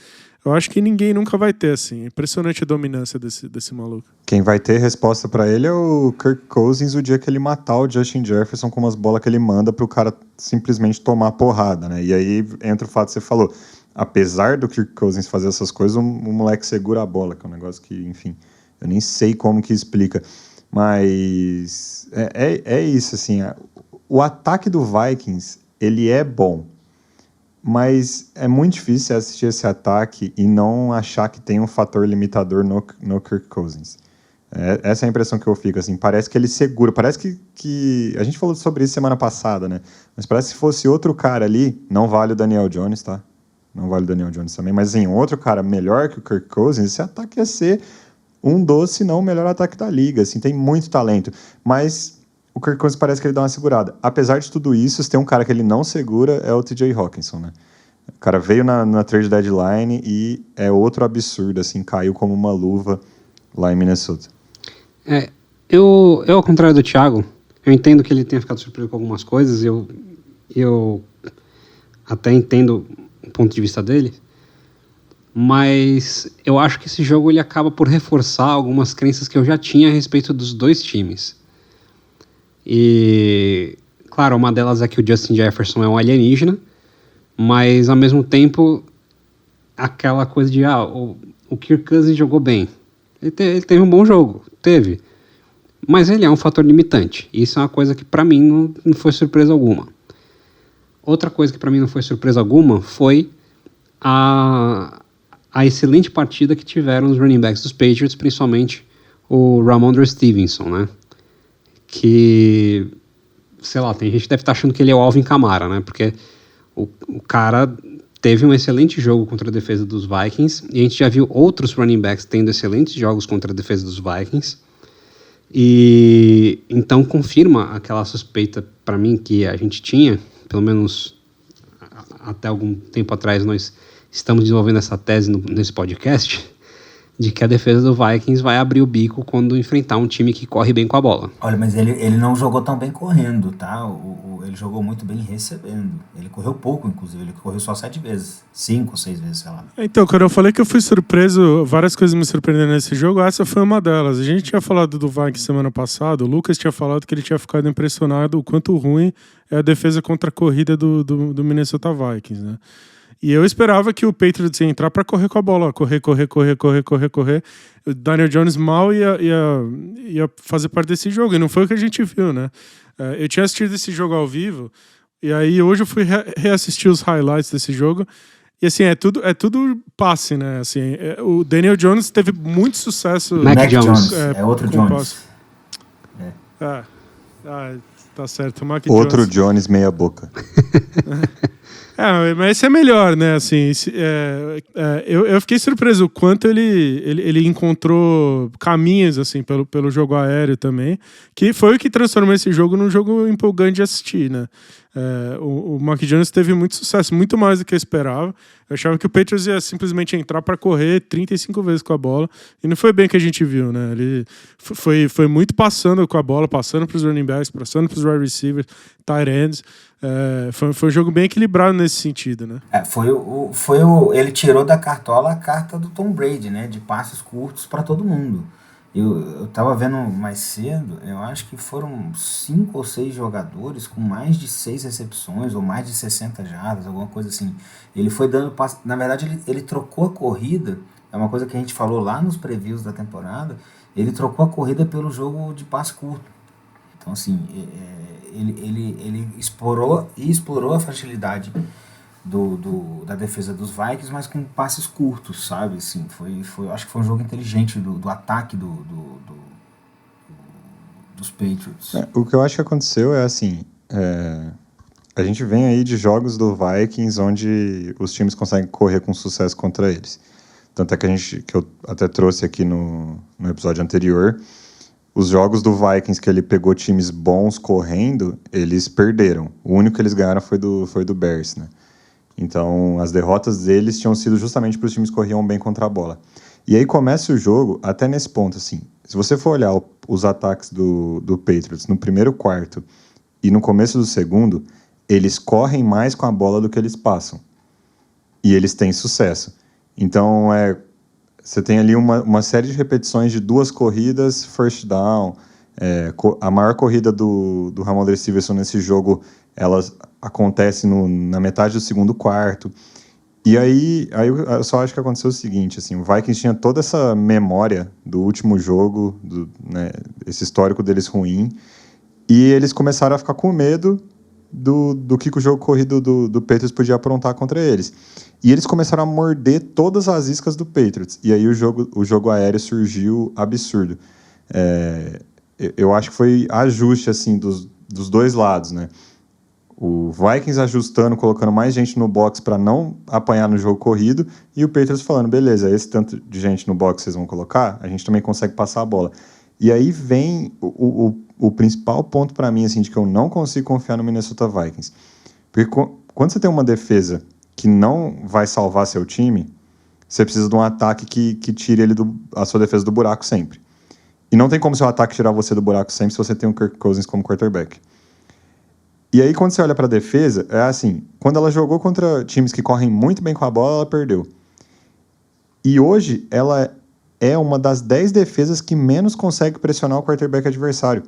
eu acho que ninguém nunca vai ter, assim. Impressionante a dominância desse maluco. Quem vai ter resposta pra ele é o Kirk Cousins o dia que ele matar o Justin Jefferson com umas bolas que ele manda pro cara simplesmente tomar porrada, né? E aí entra o fato que você falou. Apesar do Kirk Cousins fazer essas coisas, o moleque segura a bola, que é um negócio que, enfim, eu nem sei como que explica. Mas é isso, assim. O ataque do Vikings, ele é bom. Mas é muito difícil assistir esse ataque e não achar que tem um fator limitador no Kirk Cousins. Essa é a impressão que eu fico, assim, parece que ele segura, parece que a gente falou sobre isso semana passada, né, mas parece que se fosse outro cara ali, não vale o Daniel Jones, tá, não vale o Daniel Jones também, mas assim, um outro cara melhor que o Kirk Cousins, esse ataque ia ser um dos, se não o melhor ataque da liga, assim, tem muito talento, mas o Kirk Cousins parece que ele dá uma segurada. Apesar de tudo isso, se tem um cara que ele não segura, é o TJ Hawkinson, né? O cara veio na trade deadline e é outro absurdo, assim, caiu como uma luva lá em Minnesota. Eu ao contrário do Thiago, eu entendo que ele tenha ficado surpreso com algumas coisas, eu até entendo o ponto de vista dele, mas eu acho que esse jogo ele acaba por reforçar algumas crenças que eu já tinha a respeito dos dois times. E, claro, uma delas é que o Justin Jefferson é um alienígena, mas ao mesmo tempo aquela coisa de o Kirk Cousins jogou bem. Ele teve um bom jogo, teve, mas ele é um fator limitante. Isso é uma coisa que para mim não foi surpresa alguma. Outra coisa que para mim não foi surpresa alguma foi a excelente partida que tiveram os running backs dos Patriots, principalmente o Ramondre Stevenson, né? Que, sei lá, tem gente que deve estar achando que ele é o Alvin Kamara, né? Porque o cara teve um excelente jogo contra a defesa dos Vikings, e a gente já viu outros running backs tendo excelentes jogos contra a defesa dos Vikings, e então confirma aquela suspeita para mim que a gente tinha, pelo menos até algum tempo atrás nós estamos desenvolvendo essa tese nesse podcast, de que a defesa do Vikings vai abrir o bico quando enfrentar um time que corre bem com a bola. Olha, mas ele não jogou tão bem correndo, tá? Ele jogou muito bem recebendo. Ele correu pouco, inclusive. Ele correu só 7 vezes. 5 ou 6 vezes, sei lá. Então, quando eu falei que eu fui surpreso, várias coisas me surpreenderam nesse jogo, essa foi uma delas. A gente tinha falado do Vikings semana passada, o Lucas tinha falado que ele tinha ficado impressionado o quanto ruim é a defesa contra a corrida do Minnesota Vikings, né? E eu esperava que o Patriots ia entrar para correr com a bola. Correr. O Daniel Jones mal ia fazer parte desse jogo. E não foi o que a gente viu, né? Eu tinha assistido esse jogo ao vivo. E aí hoje eu fui reassistir os highlights desse jogo. E assim, é tudo passe, né? Assim, o Daniel Jones teve muito sucesso. Mac Jones. É outro Jones. Tá certo. Mac Outro Jones meia boca. Mas esse é melhor, né? Assim, eu fiquei surpreso o quanto ele encontrou caminhos assim, pelo jogo aéreo também, que foi o que transformou esse jogo num jogo empolgante de assistir, né? O Mac Jones teve muito sucesso, muito mais do que eu esperava. Eu achava que o Patriots ia simplesmente entrar para correr 35 vezes com a bola, e não foi bem o que a gente viu, né? Ele foi muito passando com a bola, passando para os running backs, passando para os wide receivers, tight ends. Foi um jogo bem equilibrado nesse sentido, né? Ele tirou da cartola a carta do Tom Brady, né? De passes curtos para todo mundo. Eu tava vendo mais cedo, eu acho que foram 5 ou 6 jogadores com mais de 6 recepções ou mais de 60 jardas, alguma coisa assim. Ele foi dando passe. Na verdade, ele trocou a corrida, é uma coisa que a gente falou lá nos previews da temporada, ele trocou a corrida pelo jogo de passe curto. Então, assim, ele explorou a fragilidade da defesa dos Vikings, mas com passes curtos, sabe? Assim, acho que foi um jogo inteligente do ataque dos Patriots. O que eu acho que aconteceu é assim, a gente vem aí de jogos do Vikings onde os times conseguem correr com sucesso contra eles. Tanto é que eu até trouxe aqui no episódio anterior, os jogos do Vikings que ele pegou times bons correndo, eles perderam. O único que eles ganharam foi do Bears, né? Então, as derrotas deles tinham sido justamente para os times que corriam bem contra a bola. E aí começa o jogo, até nesse ponto, assim, se você for olhar os ataques do Patriots no primeiro quarto e no começo do segundo, eles correm mais com a bola do que eles passam. E eles têm sucesso. Então, você tem ali uma série de repetições de 2 corridas, first down. A maior corrida do Ramondre Stevenson nesse jogo, ela acontece na metade do segundo quarto. E aí eu só acho que aconteceu o seguinte, assim, o Vikings tinha toda essa memória do último jogo, né, esse histórico deles ruim, e eles começaram a ficar com medo do que o jogo corrido do Patriots podia aprontar contra eles. E eles começaram a morder todas as iscas do Patriots. E aí o jogo aéreo surgiu absurdo. Eu acho que foi ajuste assim, dos dois lados, né? O Vikings ajustando, colocando mais gente no box para não apanhar no jogo corrido, e o Patriots falando, beleza, esse tanto de gente no box vocês vão colocar, a gente também consegue passar a bola. E aí vem o principal ponto para mim, assim, de que eu não consigo confiar no Minnesota Vikings. Porque quando você tem uma defesa que não vai salvar seu time, você precisa de um ataque que tire a sua defesa do buraco sempre. E não tem como seu ataque tirar você do buraco sempre se você tem o Kirk Cousins como quarterback. E aí, quando você olha para a defesa, é assim, quando ela jogou contra times que correm muito bem com a bola, ela perdeu. E hoje, ela é uma das 10 defesas que menos consegue pressionar o quarterback adversário.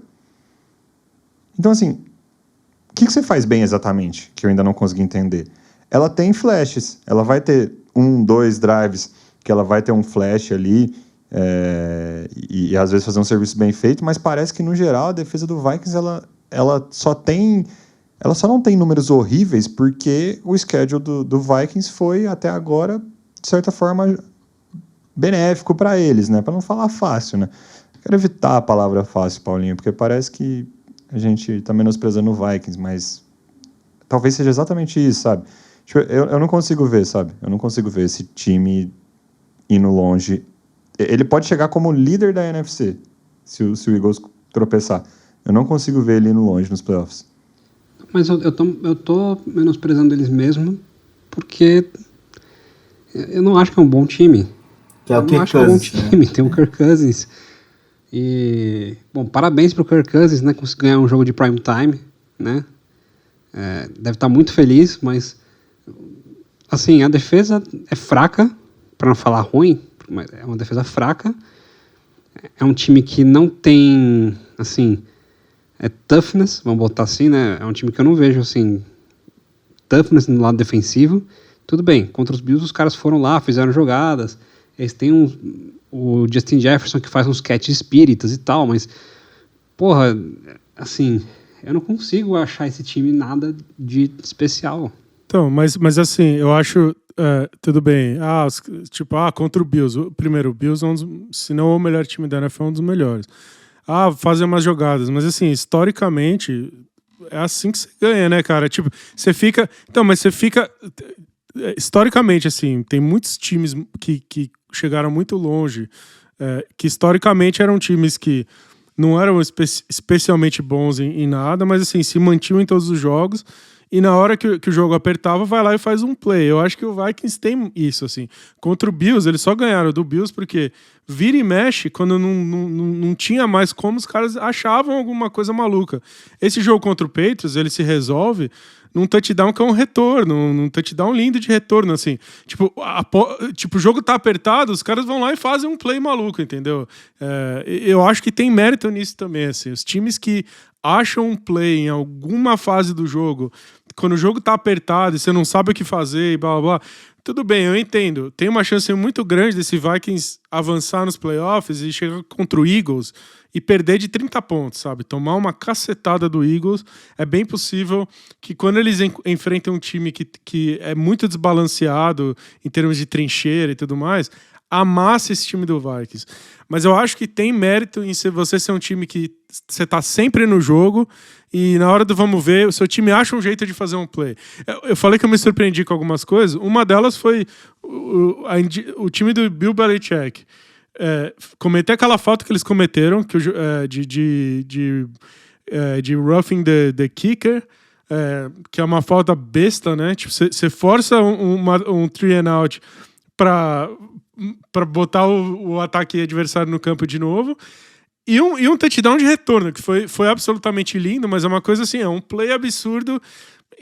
Então, assim, o que você faz bem exatamente, que eu ainda não consegui entender? Ela tem flashes, ela vai ter 1, 2 drives, que ela vai ter um flash ali, e às vezes fazer um serviço bem feito, mas parece que, no geral, a defesa do Vikings, ela só não tem números horríveis porque o schedule do Vikings foi, até agora, de certa forma, benéfico para eles, né? Para não falar fácil, né? Quero evitar a palavra fácil, Paulinho, porque parece que a gente está menosprezando o Vikings, mas talvez seja exatamente isso, sabe? Tipo, eu não consigo ver, sabe? Eu não consigo ver esse time indo longe. Ele pode chegar como líder da NFC, se o Eagles tropeçar. Eu não consigo ver ele indo longe nos playoffs. Mas eu tô menosprezando eles mesmo, porque eu não acho que é um bom time. Que é o Kirk Cousins, né? Tem o Kirk Cousins. E, bom, parabéns pro Kirk Cousins, né? Conseguiu ganhar um jogo de prime time, né? Deve estar muito feliz, mas, assim, a defesa é fraca, para não falar ruim, mas é uma defesa fraca. É um time que não tem, assim, toughness, vamos botar assim, né? É um time que eu não vejo, assim, toughness no lado defensivo. Tudo bem, contra os Bills os caras foram lá, fizeram jogadas, eles têm o Justin Jefferson que faz uns catch espíritas e tal, mas, porra, assim, eu não consigo achar esse time nada de especial. Então, mas assim, eu acho, tudo bem, contra o Bills, primeiro, o Bills é se não o melhor time da NFL, é um dos melhores. Fazer umas jogadas, mas assim, historicamente, é assim que você ganha, né, cara? Tipo, você fica... Então, mas você fica... Historicamente, assim, tem muitos times que chegaram muito longe, que historicamente eram times que não eram especialmente bons em nada, mas assim, se mantinham em todos os jogos, e na hora que o jogo apertava, vai lá e faz um play. Eu acho que o Vikings tem isso, assim. Contra o Bills, eles só ganharam do Bills porque vira e mexe, quando não tinha mais como, os caras achavam alguma coisa maluca. Esse jogo contra o Patriots, ele se resolve num touchdown que é um retorno, num touchdown lindo de retorno, assim. Tipo, o jogo tá apertado, os caras vão lá e fazem um play maluco, entendeu? Eu acho que tem mérito nisso também, assim. Os times que acham um play em alguma fase do jogo, quando o jogo tá apertado e você não sabe o que fazer e blá, blá, blá, tudo bem, eu entendo. Tem uma chance muito grande desse Vikings avançar nos playoffs e chegar contra o Eagles e perder de 30 pontos, sabe? Tomar uma cacetada do Eagles. É bem possível que quando eles enfrentam um time que é muito desbalanceado em termos de trincheira e tudo mais, amasse esse time do Vikings. Mas eu acho que tem mérito em você ser um time que você tá sempre no jogo e na hora do vamos ver, o seu time acha um jeito de fazer um play. Eu falei que eu me surpreendi com algumas coisas. Uma delas foi o time do Bill Belichick cometer aquela falta que eles cometeram de roughing the kicker, que é uma falta besta, né? Tipo, você força um 3 and out para botar o ataque adversário no campo de novo, e um touchdown de retorno, que foi absolutamente lindo, mas é uma coisa assim, é um play absurdo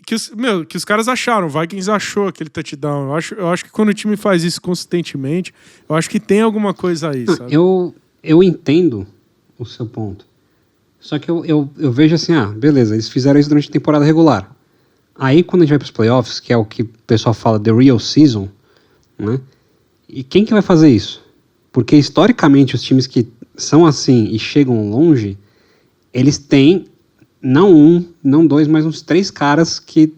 que os caras acharam, o Vikings achou aquele touchdown. Eu acho que quando o time faz isso consistentemente, eu acho que tem alguma coisa aí, sabe? Eu entendo o seu ponto, só que eu vejo assim, beleza, eles fizeram isso durante a temporada regular. Aí quando a gente vai para os playoffs, que é o que o pessoal fala the real season, né? E quem que vai fazer isso? Porque historicamente os times que são assim e chegam longe, eles têm não um, não dois, mas uns 3 caras que,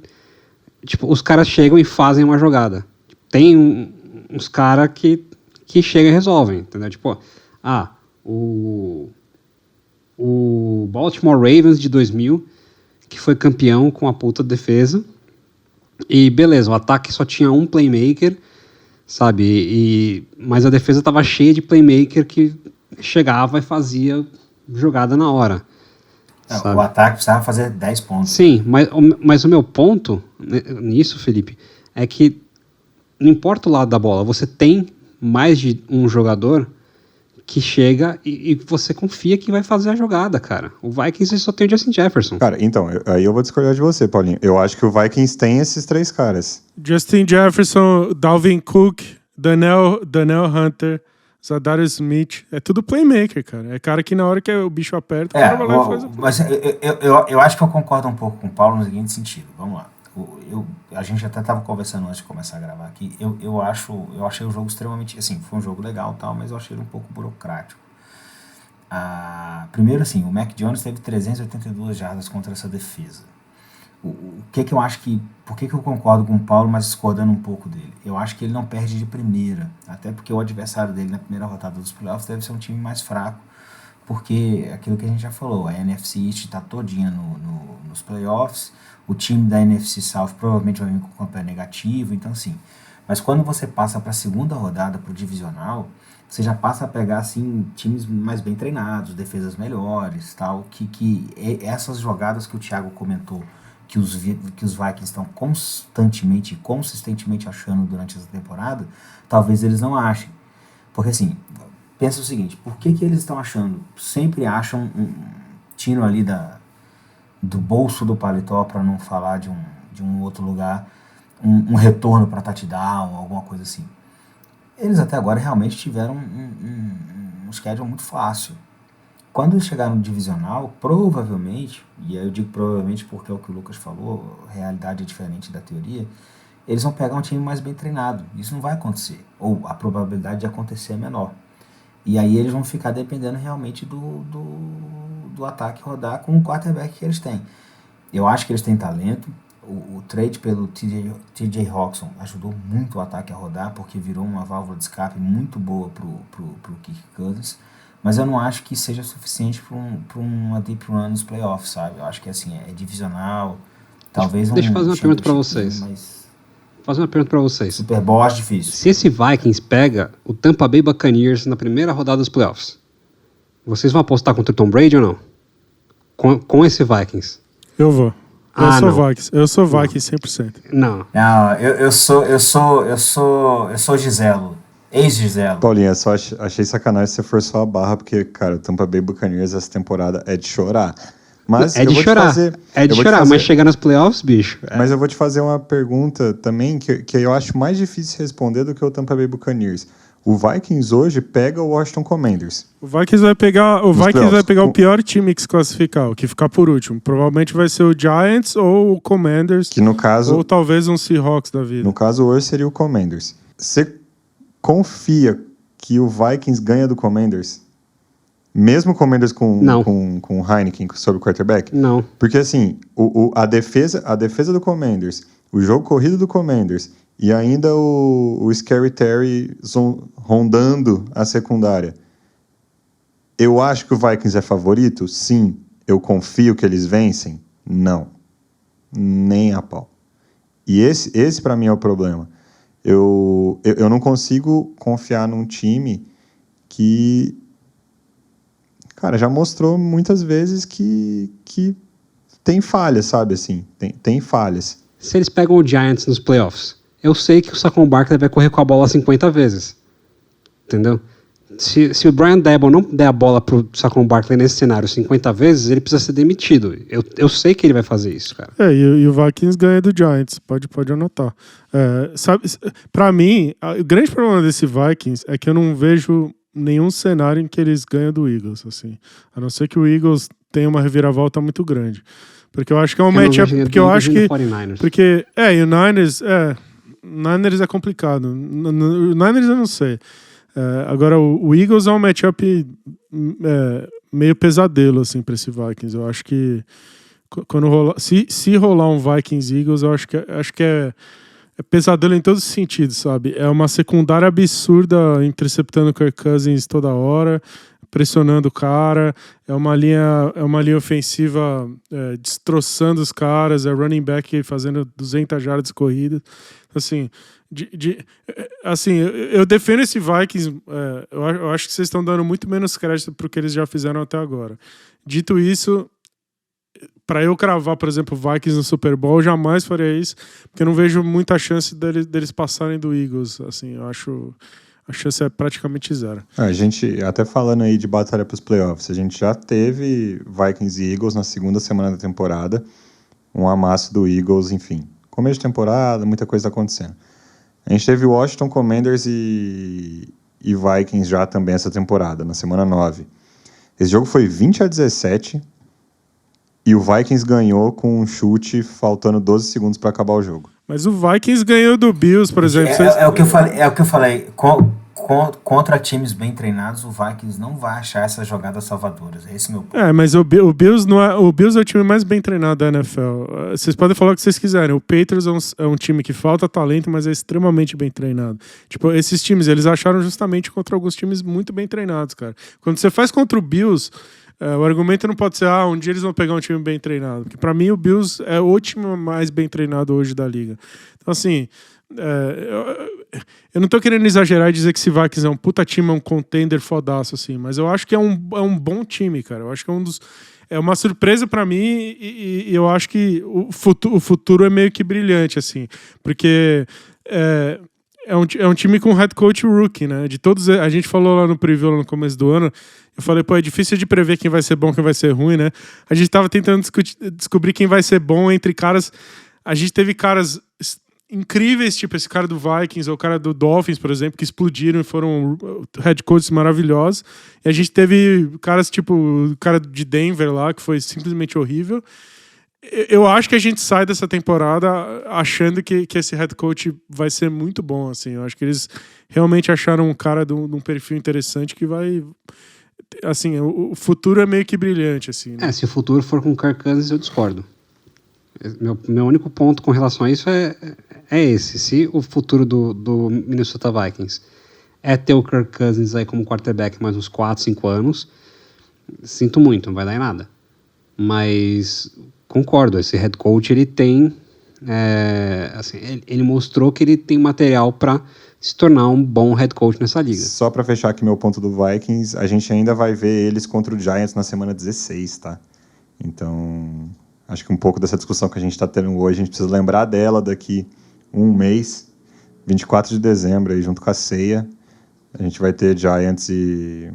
tipo, os caras chegam e fazem uma jogada. Tem uns caras que chegam e resolvem, entendeu? Tipo, o Baltimore Ravens de 2000, que foi campeão com a puta defesa. E beleza, o ataque só tinha um playmaker, sabe? Mas a defesa tava cheia de playmaker que chegava e fazia jogada na hora. O ataque precisava fazer 10 pontos. Sim, mas o meu ponto nisso, Felipe, é que não importa o lado da bola, você tem mais de um jogador que chega e você confia que vai fazer a jogada, cara. O Vikings só tem o Justin Jefferson. Cara, então, aí eu vou discordar de você, Paulinho. Eu acho que o Vikings tem esses 3 caras. Justin Jefferson, Dalvin Cook, Daniel Hunter, Zadarius Smith. É tudo playmaker, cara. É cara que na hora que o bicho aperta, o cara vai lá e faz mas eu acho que eu concordo um pouco com o Paulo no seguinte sentido. Vamos lá. A gente até estava conversando antes de começar a gravar aqui. Eu achei o jogo extremamente, assim, foi um jogo legal e tal, mas eu achei ele um pouco burocrático. Primeiro, assim, o Mac Jones teve 382 jardas contra essa defesa. Que eu acho que, por que eu concordo com o Paulo, mas discordando um pouco dele? Eu acho que ele não perde de primeira, até porque o adversário dele na primeira rodada dos playoffs deve ser um time mais fraco, porque aquilo que a gente já falou, a NFC East está todinha nos playoffs. O time da NFC South provavelmente vai vir com campanha negativa, então assim. Mas quando você passa para a segunda rodada, para o divisional, você já passa a pegar assim, times mais bem treinados, defesas melhores, tal, que essas jogadas que o Thiago comentou, que os Vikings estão constantemente e consistentemente achando durante essa temporada, talvez eles não achem. Porque assim, pensa o seguinte, por que eles estão achando? Sempre acham um tiro ali do bolso do paletó, para não falar de um outro lugar, um retorno para touchdown, alguma coisa assim. Eles até agora realmente tiveram um schedule muito fácil. Quando eles chegaram no divisional, provavelmente, e aí eu digo provavelmente porque é o que o Lucas falou, a realidade é diferente da teoria, eles vão pegar um time mais bem treinado. Isso não vai acontecer, ou a probabilidade de acontecer é menor. E aí eles vão ficar dependendo realmente do ataque rodar com o quarterback que eles têm. Eu acho que eles têm talento. O trade pelo TJ Hawkinson ajudou muito o ataque a rodar, porque virou uma válvula de escape muito boa pro Kirk Cousins. Mas eu não acho que seja suficiente para uma deep run nos playoffs, sabe? Eu acho que assim, é divisional. Talvez Deixa eu fazer uma pergunta para vocês. Fazer uma pergunta para vocês. Super Bowl acho difícil. Se esse Vikings pega o Tampa Bay Buccaneers na primeira rodada dos playoffs, vocês vão apostar contra o Tom Brady ou não? Com esse Vikings? Eu vou. Eu sou Vikings 100%. Não. Não, eu sou Giselo. Ex-Giselo. Paulinho, eu só achei sacanagem você forçou a barra, porque, cara, o Tampa Bay Buccaneers essa temporada é de chorar. Mas é de chorar, mas chegar nos playoffs, bicho. Mas eu vou te fazer uma pergunta também que eu acho mais difícil responder do que o Tampa Bay Buccaneers. O Vikings hoje pega o Washington Commanders. O Vikings vai pegar o pior time que se classificar, o que ficar por último. Provavelmente vai ser o Giants ou o Commanders. Que no caso, ou talvez um Seahawks da vida. No caso hoje seria o Commanders. Você confia que o Vikings ganha do Commanders? Mesmo o Commanders com o Heineken sobre o quarterback? Não. Porque assim, a defesa do Commanders, o jogo corrido do Commanders e ainda o Scary Terry rondando a secundária. Eu acho que o Vikings é favorito? Sim. Eu confio que eles vencem? Não. Nem a pau. E esse para mim é o problema. Eu não consigo confiar num time que, cara, já mostrou muitas vezes que tem falhas, sabe, assim, tem falhas. Se eles pegam o Giants nos playoffs, eu sei que o Saquon Barkley vai correr com a bola 50 vezes, entendeu? Se o Brian Daboll não der a bola pro Saquon Barkley nesse cenário 50 vezes, ele precisa ser demitido. Eu sei que ele vai fazer isso, cara. E o Vikings ganha do Giants, pode anotar. Sabe, pra mim, o grande problema desse Vikings é que eu não vejo nenhum cenário em que eles ganham do Eagles, assim. A não ser que o Eagles tenha uma reviravolta muito grande. Porque eu acho que é um matchup. Porque eu acho que. Porque. E o Niners é complicado. O Niners eu não sei. Agora, o Eagles é um matchup meio pesadelo, assim, pra esse Vikings. Eu acho que quando rolar, se rolar um Vikings-Eagles, eu acho que é pesadelo em todos os sentidos, sabe? É uma secundária absurda interceptando o Kirk Cousins toda hora. pressionando o cara, é uma linha ofensiva destroçando os caras, é running back fazendo 200 jardas corridas. Assim, assim, eu defendo esse Vikings, eu acho que vocês estão dando muito menos crédito pro que eles já fizeram até agora. Dito isso, para eu cravar, por exemplo, Vikings no Super Bowl, eu jamais faria isso, porque eu não vejo muita chance deles passarem do Eagles. Assim, eu acho a chance é praticamente zero. A gente, até falando aí de batalha para os playoffs, a gente já teve Vikings e Eagles na segunda semana da temporada, um amasso do Eagles, enfim. Começo de temporada, muita coisa acontecendo. A gente teve Washington Commanders e Vikings já também essa temporada, na semana 9. Esse jogo foi 20-17 e o Vikings ganhou com um chute faltando 12 segundos para acabar o jogo. Mas o Vikings ganhou do Bills, por exemplo. É o que eu falei. Contra times bem treinados, o Vikings não vai achar essas jogadas salvadoras. Esse é o meu ponto. Mas o Bills não é, o Bills é o time mais bem treinado da NFL. Vocês podem falar o que vocês quiserem. O Patriots é um time que falta talento, mas é extremamente bem treinado. Tipo, esses times, eles acharam justamente contra alguns times muito bem treinados, cara. Quando você faz contra o Bills, o argumento não pode ser, um dia eles vão pegar um time bem treinado. Porque pra mim o Bills é o time mais bem treinado hoje da liga. Então, assim, eu não tô querendo exagerar e dizer que esse Vikings é um puta time, é um contender fodaço, assim, mas eu acho que é um bom time, cara. Eu acho que é uma surpresa pra mim e eu acho que o futuro é meio que brilhante, assim, porque é um time com head coach rookie, né? De todos, a gente falou lá no preview, lá no começo do ano, eu falei, é difícil de prever quem vai ser bom, quem vai ser ruim, né? A gente tava tentando descobrir quem vai ser bom entre caras. A gente teve caras incríveis, tipo esse cara do Vikings ou o cara do Dolphins, por exemplo, que explodiram e foram head coaches maravilhosos. E a gente teve caras tipo o cara de Denver lá, que foi simplesmente horrível. Eu acho que a gente sai dessa temporada achando que esse head coach vai ser muito bom, assim. Eu acho que eles realmente acharam um cara de um perfil interessante que vai... Assim, o futuro é meio que brilhante, assim. Né? Se o futuro for com o Kirk Cousins, eu discordo. Meu único ponto com relação a isso é esse. Se o futuro do Minnesota Vikings é ter o Kirk Cousins aí como quarterback mais uns 4, 5 anos, sinto muito, não vai dar em nada. Mas concordo, esse head coach ele tem... assim, ele mostrou que ele tem material para se tornar um bom head coach nessa liga. Só para fechar aqui meu ponto do Vikings, a gente ainda vai ver eles contra o Giants na semana 16, tá? Então, acho que um pouco dessa discussão que a gente está tendo hoje, a gente precisa lembrar dela daqui um mês, 24 de dezembro, aí junto com a ceia, a gente vai ter Giants e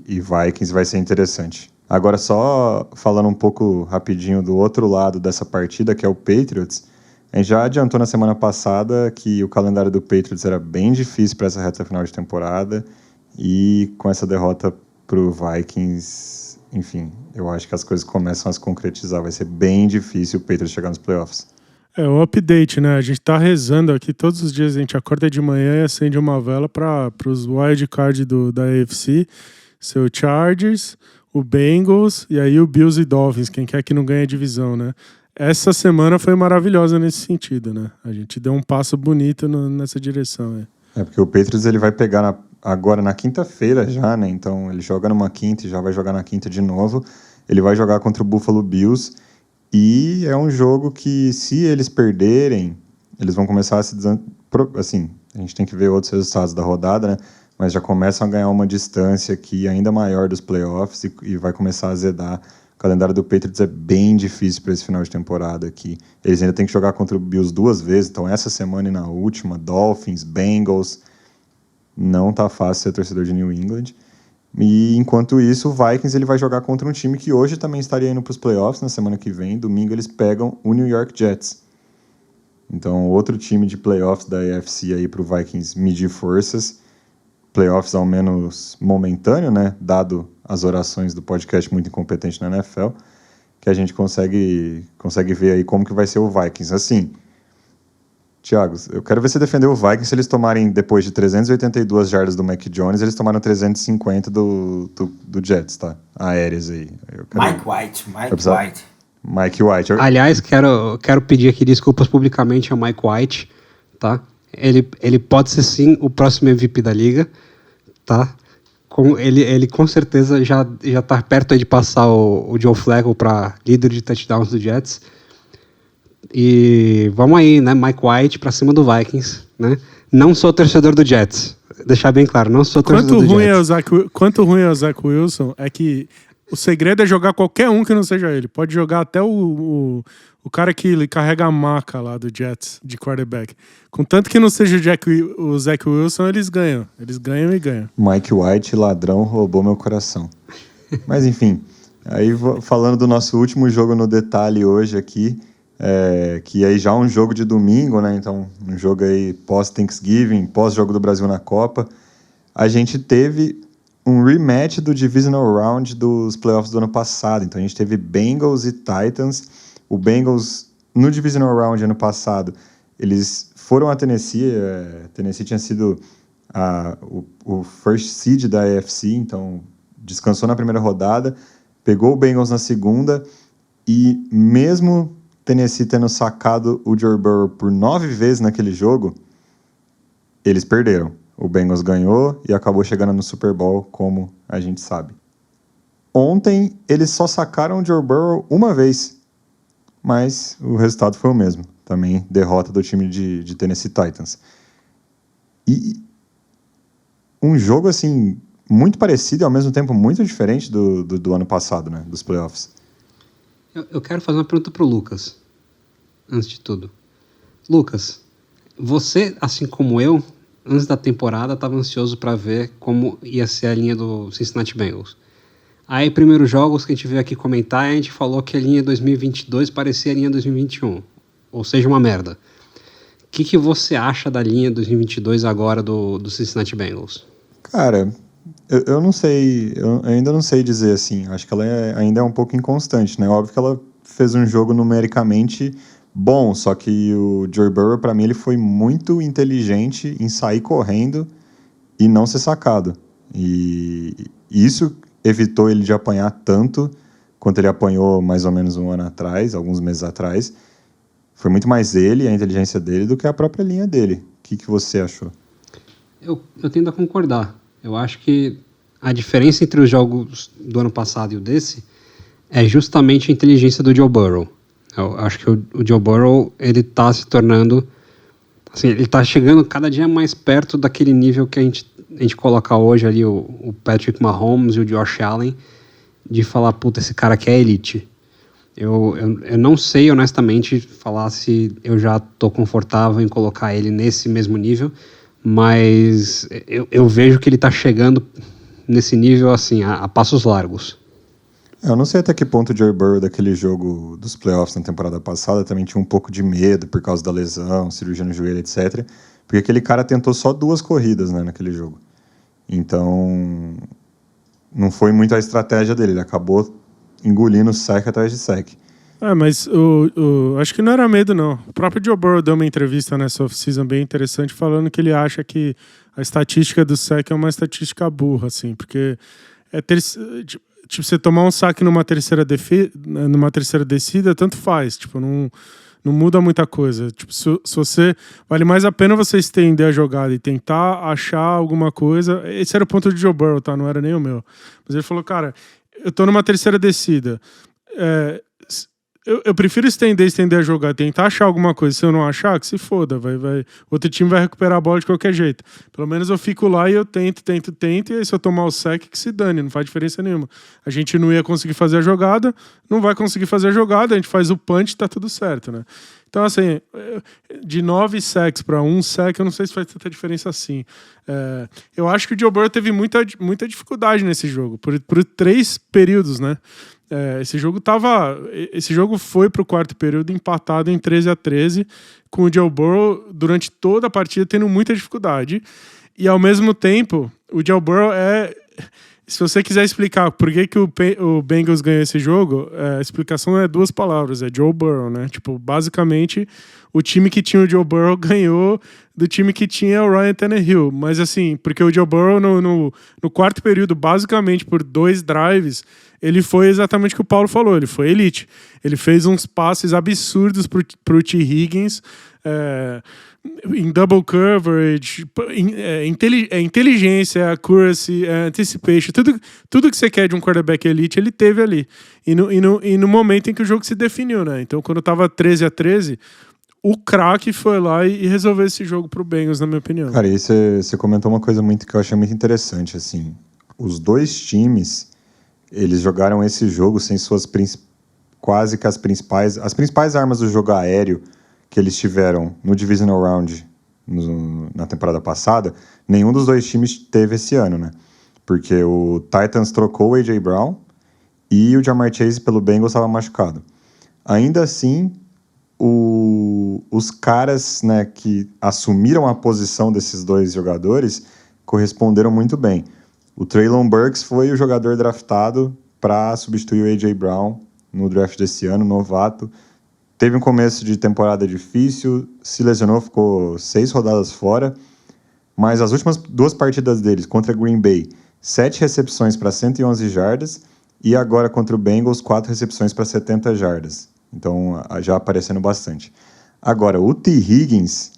Vikings, vai ser interessante. Agora, só falando um pouco rapidinho do outro lado dessa partida, que é o Patriots, a gente já adiantou na semana passada que o calendário do Patriots era bem difícil para essa reta final de temporada, e com essa derrota para o Vikings, enfim, eu acho que as coisas começam a se concretizar. Vai ser bem difícil o Patriots chegar nos playoffs. O update, né? A gente tá rezando aqui todos os dias, a gente acorda de manhã e acende uma vela para os wild card da AFC, seu Chargers, o Bengals e aí o Bills e Dolphins, quem quer que não ganhe a divisão, né? Essa semana foi maravilhosa nesse sentido, né? A gente deu um passo bonito nessa direção, né? Porque o Patriots ele vai pegar agora na quinta-feira já, né? Então ele joga numa quinta e já vai jogar na quinta de novo. Ele vai jogar contra o Buffalo Bills e é um jogo que, se eles perderem, eles vão começar a se... Assim, a gente tem que ver outros resultados da rodada, né? Mas já começam a ganhar uma distância aqui ainda maior dos playoffs e vai começar a azedar. O calendário do Patriots é bem difícil para esse final de temporada aqui. Eles ainda têm que jogar contra o Bills 2 vezes, então essa semana e na última, Dolphins, Bengals, não tá fácil ser torcedor de New England. E enquanto isso, o Vikings ele vai jogar contra um time que hoje também estaria indo para os playoffs na semana que vem. Domingo eles pegam o New York Jets. Então outro time de playoffs da AFC aí para o Vikings medir forças. Playoffs ao menos momentâneo, né? Dado as orações do podcast Muito Incompetente na NFL, que a gente consegue ver aí como que vai ser o Vikings. Assim, Thiago, eu quero ver você defender o Vikings se eles tomarem, depois de 382 jardas do Mac Jones, eles tomaram 350 do Jets, tá? Aéreas aí. Mike White. Aliás, quero pedir aqui desculpas publicamente ao Mike White, tá? Ele pode ser sim o próximo MVP da liga, tá? Ele com certeza já tá perto aí de passar o Joe Flacco para líder de touchdowns do Jets. E vamos aí, né? Mike White para cima do Vikings, né? Não sou torcedor do Jets. Deixar bem claro, não sou torcedor do Jets. Quanto ruim é o Zach Wilson é que o segredo é jogar qualquer um que não seja ele. Pode jogar até o cara que ele carrega a maca lá do Jets, de quarterback. Contanto que não seja o Zach Wilson, eles ganham. Eles ganham e ganham. Mike White, ladrão, roubou meu coração. Mas enfim, aí falando do nosso último jogo no detalhe hoje aqui, que aí já é um jogo de domingo, né? Então, um jogo aí pós-Thanksgiving, pós-jogo do Brasil na Copa. A gente teve um rematch do Divisional Round dos playoffs do ano passado. Então, a gente teve Bengals e Titans. O Bengals, no Divisional Round ano passado, eles foram a Tennessee. Tennessee tinha sido o first seed da AFC, então descansou na primeira rodada, pegou o Bengals na segunda e mesmo Tennessee tendo sacado o Joe Burrow por 9 vezes naquele jogo, eles perderam. O Bengals ganhou e acabou chegando no Super Bowl, como a gente sabe. Ontem, eles só sacaram o Joe Burrow uma vez, mas o resultado foi o mesmo. Também derrota do time de Tennessee Titans. E um jogo, assim, muito parecido e ao mesmo tempo muito diferente do ano passado, né? Dos playoffs. Eu quero fazer uma pergunta pro Lucas, antes de tudo. Lucas, você, assim como eu, antes da temporada, estava ansioso para ver como ia ser a linha do Cincinnati Bengals. Aí, primeiros jogos que a gente veio aqui comentar, a gente falou que a linha 2022 parecia a linha 2021, ou seja, uma merda. O que você acha da linha 2022 agora do Cincinnati Bengals? Cara, eu não sei, eu ainda não sei dizer assim, acho que ela ainda é um pouco inconstante, né? Óbvio que ela fez um jogo numericamente bom, só que o Joe Burrow, para mim, ele foi muito inteligente em sair correndo e não ser sacado. E isso evitou ele de apanhar tanto quanto ele apanhou mais ou menos um ano atrás, alguns meses atrás. Foi muito mais ele, a inteligência dele, do que a própria linha dele. O que você achou? Eu tendo a concordar. Eu acho que a diferença entre os jogos do ano passado e o desse é justamente a inteligência do Joe Burrow. Eu acho que o Joe Burrow, ele tá se tornando, assim, ele tá chegando cada dia mais perto daquele nível que a gente coloca hoje ali, o Patrick Mahomes e o Josh Allen, de falar, puta, esse cara aqui é elite. Eu não sei, honestamente, falar se eu já tô confortável em colocar ele nesse mesmo nível, mas eu vejo que ele tá chegando nesse nível, assim, a passos largos. Eu não sei até que ponto o Joe Burrow daquele jogo dos playoffs na temporada passada também tinha um pouco de medo por causa da lesão, cirurgia no joelho, etc. Porque aquele cara tentou só 2 corridas, né, naquele jogo. Então, não foi muito a estratégia dele. Ele acabou engolindo sec atrás de sec. Mas acho que não era medo, não. O próprio Joe Burrow deu uma entrevista nessa off-season bem interessante, falando que ele acha que a estatística do sec é uma estatística burra, assim, porque tipo, você tomar um saque numa terceira descida, tanto faz, tipo, não muda muita coisa. Tipo, se você... Vale mais a pena você estender a jogada e tentar achar alguma coisa. Esse era o ponto de Joe Burrow, tá? Não era nem o meu. Mas ele falou, cara, eu tô numa terceira descida. Eu prefiro estender a jogada, tentar achar alguma coisa. Se eu não achar, que se foda. Outro time vai recuperar a bola de qualquer jeito. Pelo menos eu fico lá e eu tento. E aí se eu tomar o sec, que se dane. Não faz diferença nenhuma. A gente não ia conseguir fazer a jogada, não vai conseguir fazer a jogada. A gente faz o punch e tá tudo certo, né? Então, assim, de 9 sacks para 1 sack, eu não sei se faz tanta diferença assim. Eu acho que o Joe Burrow teve muita dificuldade nesse jogo, por 3 períodos, né? Esse jogo foi pro 4º período empatado em 13-13, com o Joe Burrow durante toda a partida tendo muita dificuldade. E ao mesmo tempo, o Joe Burrow se você quiser explicar por que o Bengals ganhou esse jogo, a explicação é 2 palavras, é Joe Burrow, né? Tipo, basicamente, o time que tinha o Joe Burrow ganhou do time que tinha o Ryan Tannehill. Mas assim, porque o Joe Burrow no 4º período, basicamente por 2 drives, ele foi exatamente o que o Paulo falou, ele foi elite. Ele fez uns passes absurdos pro T. Higgins, em double coverage, inteligência, accuracy, anticipation, tudo que você quer de um quarterback elite, ele teve ali. E no momento em que o jogo se definiu, né? Então, quando tava 13-13, o craque foi lá e resolveu esse jogo pro Bengals, na minha opinião. Cara, e você comentou uma coisa que eu achei muito interessante, assim. Os dois times, eles jogaram esse jogo sem suas quase que as principais armas do jogo aéreo que eles tiveram no Divisional Round na temporada passada, nenhum dos dois times teve esse ano, né? Porque o Titans trocou o A.J. Brown e o Ja'Marr Chase pelo Bengals estava machucado. Ainda assim, os caras, né, que assumiram a posição desses dois jogadores corresponderam muito bem. O Treylon Burks foi o jogador draftado para substituir o A.J. Brown no draft desse ano, novato. Teve um começo de temporada difícil, se lesionou, ficou 6 rodadas fora, mas as últimas 2 partidas deles contra Green Bay, 7 recepções para 111 jardas, e agora contra o Bengals, 4 recepções para 70 jardas. Então, já aparecendo bastante. Agora, o T. Higgins,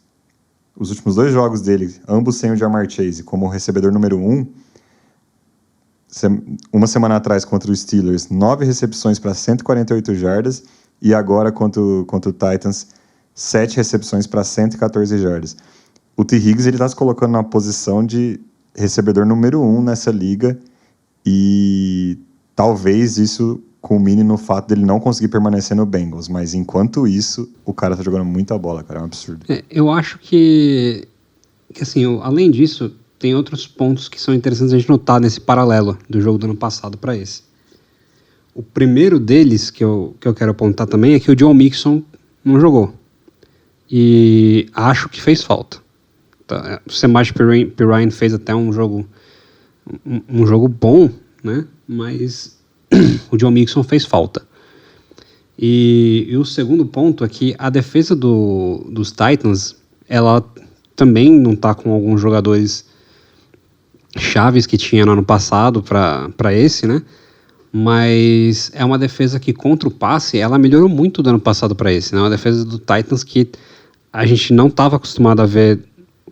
os últimos 2 jogos dele, ambos sem o Ja'Marr Chase, como recebedor número 1, uma semana atrás contra os Steelers, 9 recepções para 148 jardas, e agora contra o Titans, 7 recepções para 114 jardas. O T. Higgins está se colocando na posição de recebedor número 1 nessa liga, e talvez isso culmine no fato dele não conseguir permanecer no Bengals, mas enquanto isso, o cara tá jogando muita bola, cara, é um absurdo. Eu acho que assim, além disso, tem outros pontos que são interessantes a gente notar nesse paralelo do jogo do ano passado para esse. O primeiro deles, que eu quero apontar também, é que o Joe Mixon não jogou. E acho que fez falta. O Samaje Perine fez até um jogo bom, né? Mas o Joe Mixon fez falta. E o segundo ponto é que a defesa dos Titans, ela também não está com alguns jogadores chaves que tinha no ano passado para esse, né? Mas é uma defesa que contra o passe, ela melhorou muito do ano passado para esse, né? Uma defesa do Titans que a gente não estava acostumado a ver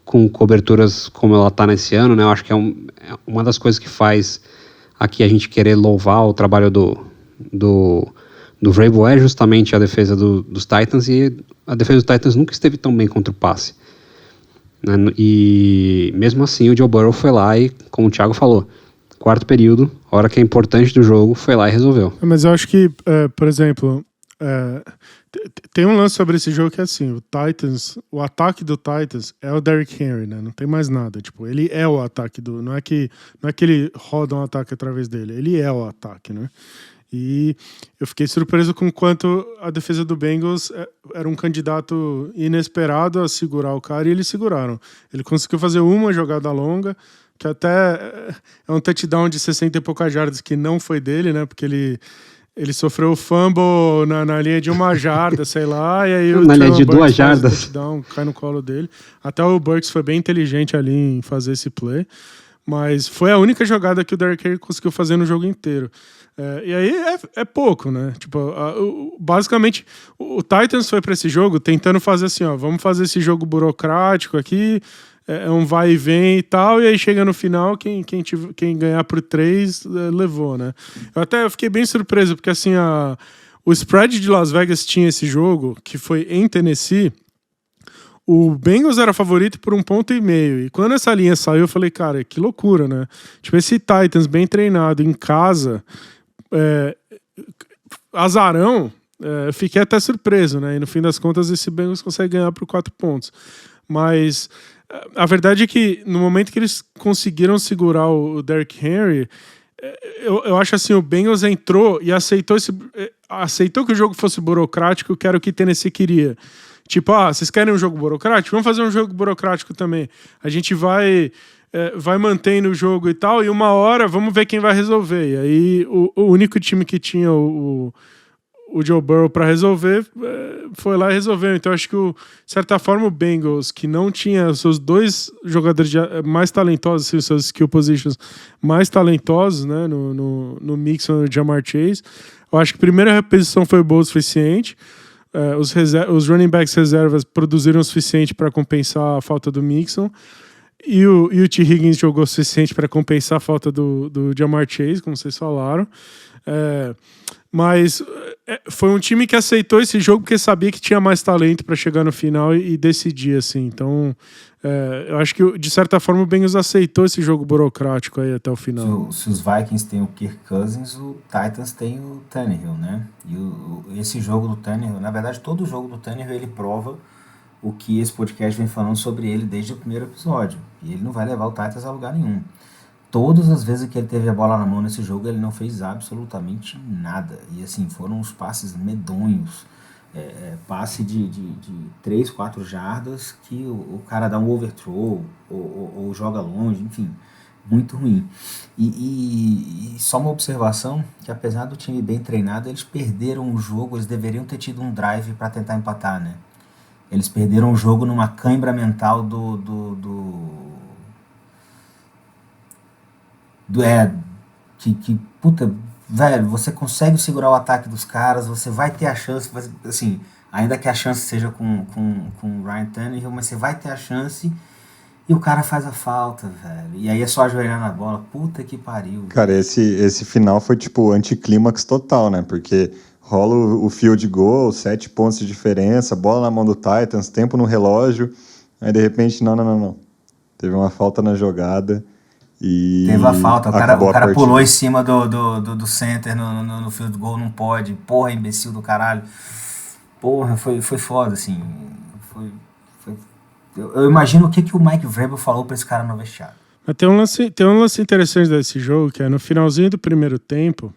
com coberturas como ela está nesse ano, né? Eu acho que é uma das coisas que faz aqui a gente querer louvar o trabalho do Vrabel é justamente a defesa dos Titans, e a defesa dos Titans nunca esteve tão bem contra o passe, né? E mesmo assim o Joe Burrow foi lá e, como o Thiago falou, quarto período, a hora que é importante do jogo, foi lá e resolveu. Mas eu acho que, por exemplo, tem um lance sobre esse jogo que é assim, o ataque do Titans é o Derrick Henry, né? Não tem mais nada. Tipo, ele é o ataque não é que ele roda um ataque através dele, ele é o ataque, né? E eu fiquei surpreso com o quanto a defesa do Bengals era um candidato inesperado a segurar o cara, e eles seguraram. Ele conseguiu fazer uma jogada longa, que até é um touchdown de 60 e poucas jardas que não foi dele, né? Porque ele sofreu o fumble na linha de 1 jarda, sei lá, e aí na linha de 2 jardas, o touchdown cai no colo dele. Até o Burks foi bem inteligente ali em fazer esse play, mas foi a única jogada que o Derrick Henry conseguiu fazer no jogo inteiro. E aí é pouco, né? Tipo, basicamente, o Titans foi para esse jogo tentando fazer assim, ó, vamos fazer esse jogo burocrático aqui, é um vai e vem e tal, e aí chega no final, quem ganhar por 3 levou, né? Eu fiquei bem surpreso, porque assim, o spread de Las Vegas tinha esse jogo, que foi em Tennessee, o Bengals era favorito por 1,5 ponto, e quando essa linha saiu, eu falei, cara, que loucura, né? Tipo, esse Titans bem treinado em casa, azarão, eu fiquei até surpreso, né? E no fim das contas, esse Bengals consegue ganhar por 4 pontos. Mas a verdade é que no momento que eles conseguiram segurar o Derrick Henry, eu acho assim, o Bengals entrou e aceitou que o jogo fosse burocrático, que era o que Tennessee queria. Tipo, vocês querem um jogo burocrático? Vamos fazer um jogo burocrático também. A gente vai mantendo o jogo e tal, e uma hora vamos ver quem vai resolver. E aí o único time que tinha o Joe Burrow para resolver foi lá e resolveu. Então acho que, de certa forma, o Bengals, que não tinha os seus 2 jogadores mais talentosos, os seus skill positions mais talentosos, né, no Mixon e no Ja'Marr Chase, eu acho que a primeira reposição foi boa o suficiente. os running backs reservas produziram o suficiente para compensar a falta do Mixon. E o T. Higgins jogou o suficiente para compensar a falta do Ja'Marr Chase, como vocês falaram. Mas foi um time que aceitou esse jogo porque sabia que tinha mais talento para chegar no final e decidir, assim. Então, eu acho que, de certa forma, o Bengals aceitou esse jogo burocrático aí até o final. Se os Vikings têm o Kirk Cousins, o Titans tem o Tannehill, né? E esse jogo do Tannehill, na verdade, todo jogo do Tannehill, ele prova o que esse podcast vem falando sobre ele desde o primeiro episódio. E ele não vai levar o Titans a lugar nenhum. Todas as vezes que ele teve a bola na mão nesse jogo, ele não fez absolutamente nada. E assim, foram uns passes medonhos. Passe de 3, 4 jardas que o cara dá um overthrow ou joga longe, enfim, muito ruim. E só uma observação, que apesar do time bem treinado, eles perderam o jogo, eles deveriam ter tido um drive para tentar empatar, né? Eles perderam o jogo numa cãibra mental puta, velho, você consegue segurar o ataque dos caras, você vai ter a chance, assim, ainda que a chance seja com o Ryan Tannehill, mas você vai ter a chance e o cara faz a falta, velho. E aí é só ajoelhar na bola, puta que pariu. Cara, esse final foi tipo anticlímax total, né? Porque rola o field goal, 7 pontos de diferença, bola na mão do Titans, tempo no relógio, aí de repente, não. Teve uma falta na jogada e... Teve a falta, o cara pulou em cima do center no field goal, não pode, porra, imbecil do caralho. Porra, foi foda, assim, eu imagino o que o Mike Vrabel falou pra esse cara no vestiário. Tem um lance interessante desse jogo, que é no finalzinho do primeiro tempo.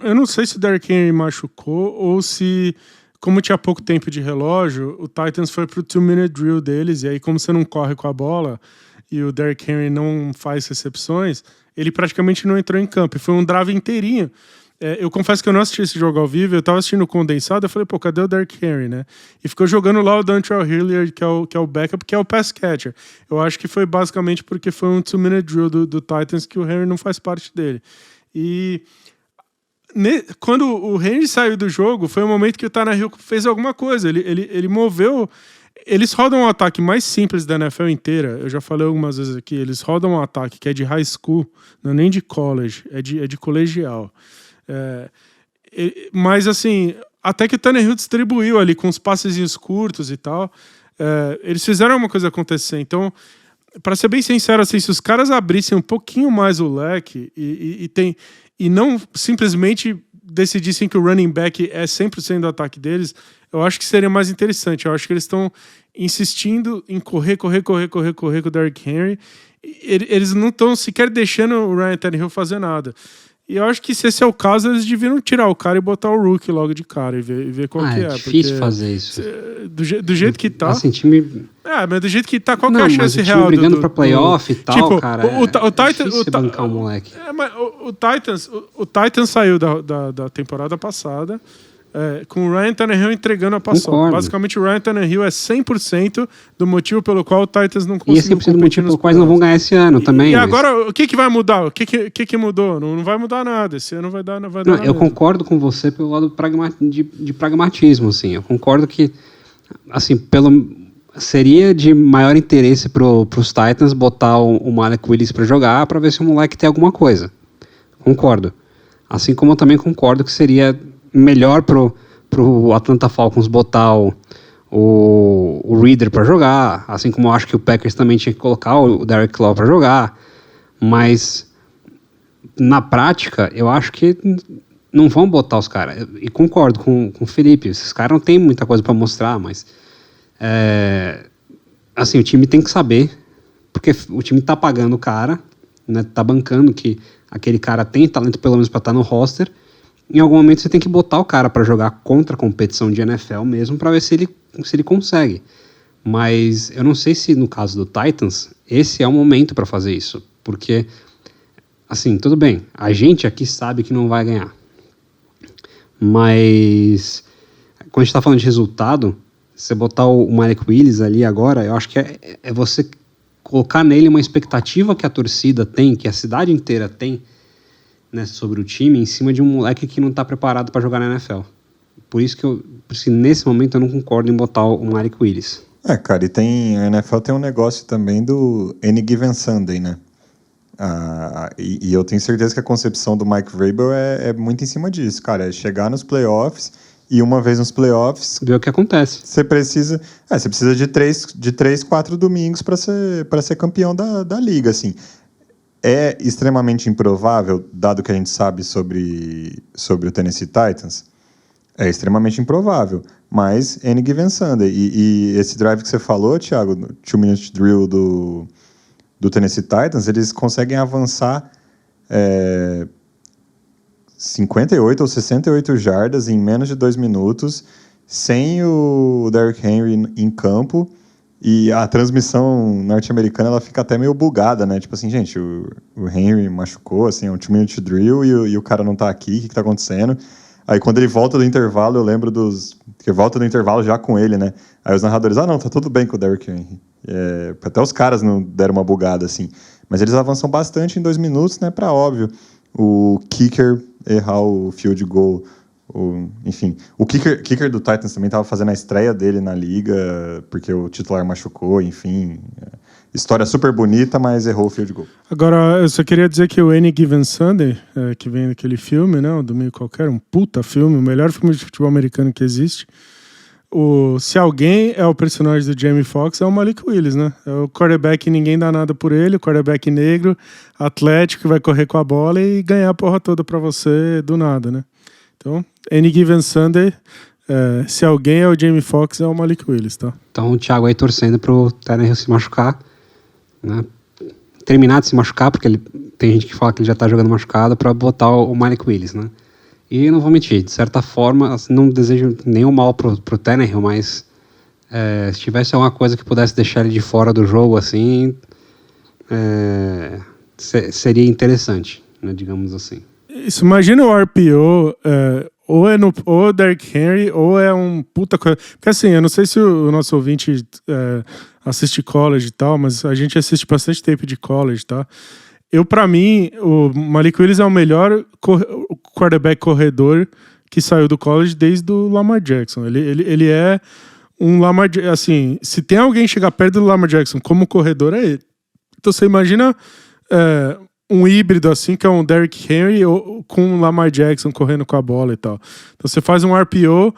Eu não sei se o Derrick Henry machucou ou se, como tinha pouco tempo de relógio, o Titans foi pro 2-minute drill deles, e aí como você não corre com a bola e o Derrick Henry não faz recepções, ele praticamente não entrou em campo, e foi um drive inteirinho. Eu confesso que eu não assisti esse jogo ao vivo, eu tava assistindo o condensado, eu falei, pô, cadê o Derrick Henry, né? E ficou jogando lá o Dontrell Hilliard, que é o backup, que é o pass catcher. Eu acho que foi basicamente porque foi um 2-minute drill do Titans que o Henry não faz parte dele. E quando o Henry saiu do jogo, foi o momento que o Tannehill fez alguma coisa. Ele moveu... Eles rodam um ataque mais simples da NFL inteira. Eu já falei algumas vezes aqui. Eles rodam um ataque que é de high school, não é nem de college, é de colegial. Mas assim, até que o Tannehill distribuiu ali com os passezinhos curtos e tal. Eles fizeram uma coisa acontecer. Então, para ser bem sincero, assim, se os caras abrissem um pouquinho mais o leque e não simplesmente decidissem que o running back é 100% do ataque deles, eu acho que seria mais interessante. Eu acho que eles estão insistindo em correr com o Derrick Henry. Eles não estão sequer deixando o Ryan Tannehill fazer nada. E eu acho que se esse é o caso, eles deviam tirar o cara e botar o rookie logo de cara e ver qual que é. É difícil fazer isso. Do jeito que tá... Assim, time... mas do jeito que tá, qual que é a chance real? Não, brigando pra playoff e tal, tipo, cara, é difícil bancar o moleque. Mas o Titans saiu da temporada passada com o Ryan Tannehill entregando a paçoca. Basicamente, o Ryan Tannehill é 100% do motivo pelo qual o Titans não conseguiu competir. E é 100% do motivo pelo qual não vão ganhar esse ano também. E agora, o que vai mudar? O que mudou? Não vai mudar nada. Esse ano vai dar nada. Eu concordo com você pelo lado de pragmatismo, assim. Eu concordo que, assim, seria de maior interesse pros Titans botar o Malik Willis pra jogar, pra ver se o moleque tem alguma coisa. Concordo. Assim como eu também concordo que seria melhor pro Atlanta Falcons botar o Reader para jogar, assim como eu acho que o Packers também tinha que colocar o Derek Law para jogar, mas na prática eu acho que não vão botar os caras, e concordo com o Felipe, esses caras não tem muita coisa para mostrar, mas assim, o time tem que saber, porque o time tá pagando o cara, né, tá bancando que aquele cara tem talento pelo menos para estar no roster. Em algum momento você tem que botar o cara para jogar contra a competição de NFL mesmo, para ver se ele consegue. Mas eu não sei se no caso do Titans, esse é o momento para fazer isso. Porque, assim, tudo bem, a gente aqui sabe que não vai ganhar. Mas, quando a gente está falando de resultado, você botar o Malik Willis ali agora, eu acho que é você colocar nele uma expectativa que a torcida tem, que a cidade inteira tem, né, sobre o time, em cima de um moleque que não está preparado para jogar na NFL. Por isso que nesse momento eu não concordo em botar o Malik Willis. Cara, e a NFL tem um negócio também do Any Given Sunday, né? E eu tenho certeza que a concepção do Mike Vrabel é muito em cima disso, cara. É chegar nos playoffs e uma vez nos playoffs... ver o que acontece. Você precisa de 3-4 domingos para ser campeão da liga, assim. É extremamente improvável, dado que a gente sabe sobre o Tennessee Titans. É extremamente improvável, mas any given Sunday. E esse drive que você falou, Thiago, 2-minute drill do Tennessee Titans, eles conseguem avançar 58 ou 68 jardas em menos de 2 minutos, sem o Derrick Henry em campo, e a transmissão norte-americana ela fica até meio bugada, né? Tipo assim, gente, o Henry machucou, assim, é um 2-minute drill e o cara não tá aqui, o que tá acontecendo? Aí quando ele volta do intervalo, eu lembro que volta do intervalo já com ele, né? Aí os narradores, não, tá tudo bem com o Derrick Henry. Até os caras não deram uma bugada, assim. Mas eles avançam bastante em 2 minutos, né? Pra óbvio, o kicker errar o field goal. Enfim, o kicker do Titans também tava fazendo a estreia dele na liga, porque o titular machucou, enfim. História super bonita, mas errou o field goal. Agora, eu só queria dizer que o Any Given Sunday, que vem daquele filme, né? O Domingo Qualquer, um puta filme, o melhor filme de futebol americano que existe. Se alguém é o personagem do Jamie Foxx, é o Malik Willis, né? É o quarterback, ninguém dá nada por ele, o quarterback negro, atlético, que vai correr com a bola e ganhar a porra toda pra você do nada, né? Então, Any Given Sunday, se alguém é o Jamie Foxx, é o Malik Willis, tá? Então o Thiago aí torcendo pro Tannehill se machucar, né? Terminar de se machucar, porque tem gente que fala que ele já tá jogando machucado, pra botar o Malik Willis, né? E não vou mentir, de certa forma, assim, não desejo nenhum mal pro Tannehill, mas se tivesse alguma coisa que pudesse deixar ele de fora do jogo, assim, seria interessante, né, digamos assim. Isso, imagina o RPO, ou é o Derrick Henry, ou é um puta coisa. Porque assim, eu não sei se o nosso ouvinte assiste college e tal, mas a gente assiste bastante tape de college, tá? Pra mim, o Malik Willis é o melhor quarterback corredor que saiu do college desde o Lamar Jackson. Ele é um Lamar Jackson. Assim, se tem alguém chegar perto do Lamar Jackson como corredor, é ele. Então você imagina um híbrido assim, que é um Derrick Henry com o Lamar Jackson correndo com a bola e tal. Então você faz um RPO,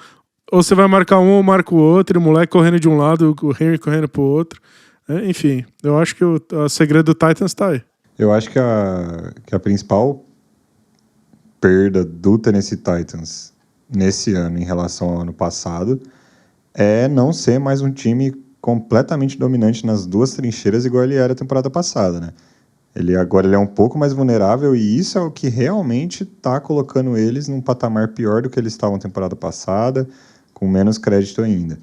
ou você vai marcar um ou marca o outro, e o moleque correndo de um lado, o Henry correndo pro outro. Enfim, eu acho que o segredo do Titans tá aí. Eu acho que a principal perda do Tennessee Titans nesse ano em relação ao ano passado é não ser mais um time completamente dominante nas duas trincheiras igual ele era a temporada passada, né? Agora ele é um pouco mais vulnerável e isso é o que realmente está colocando eles num patamar pior do que eles estavam na temporada passada, com menos crédito ainda.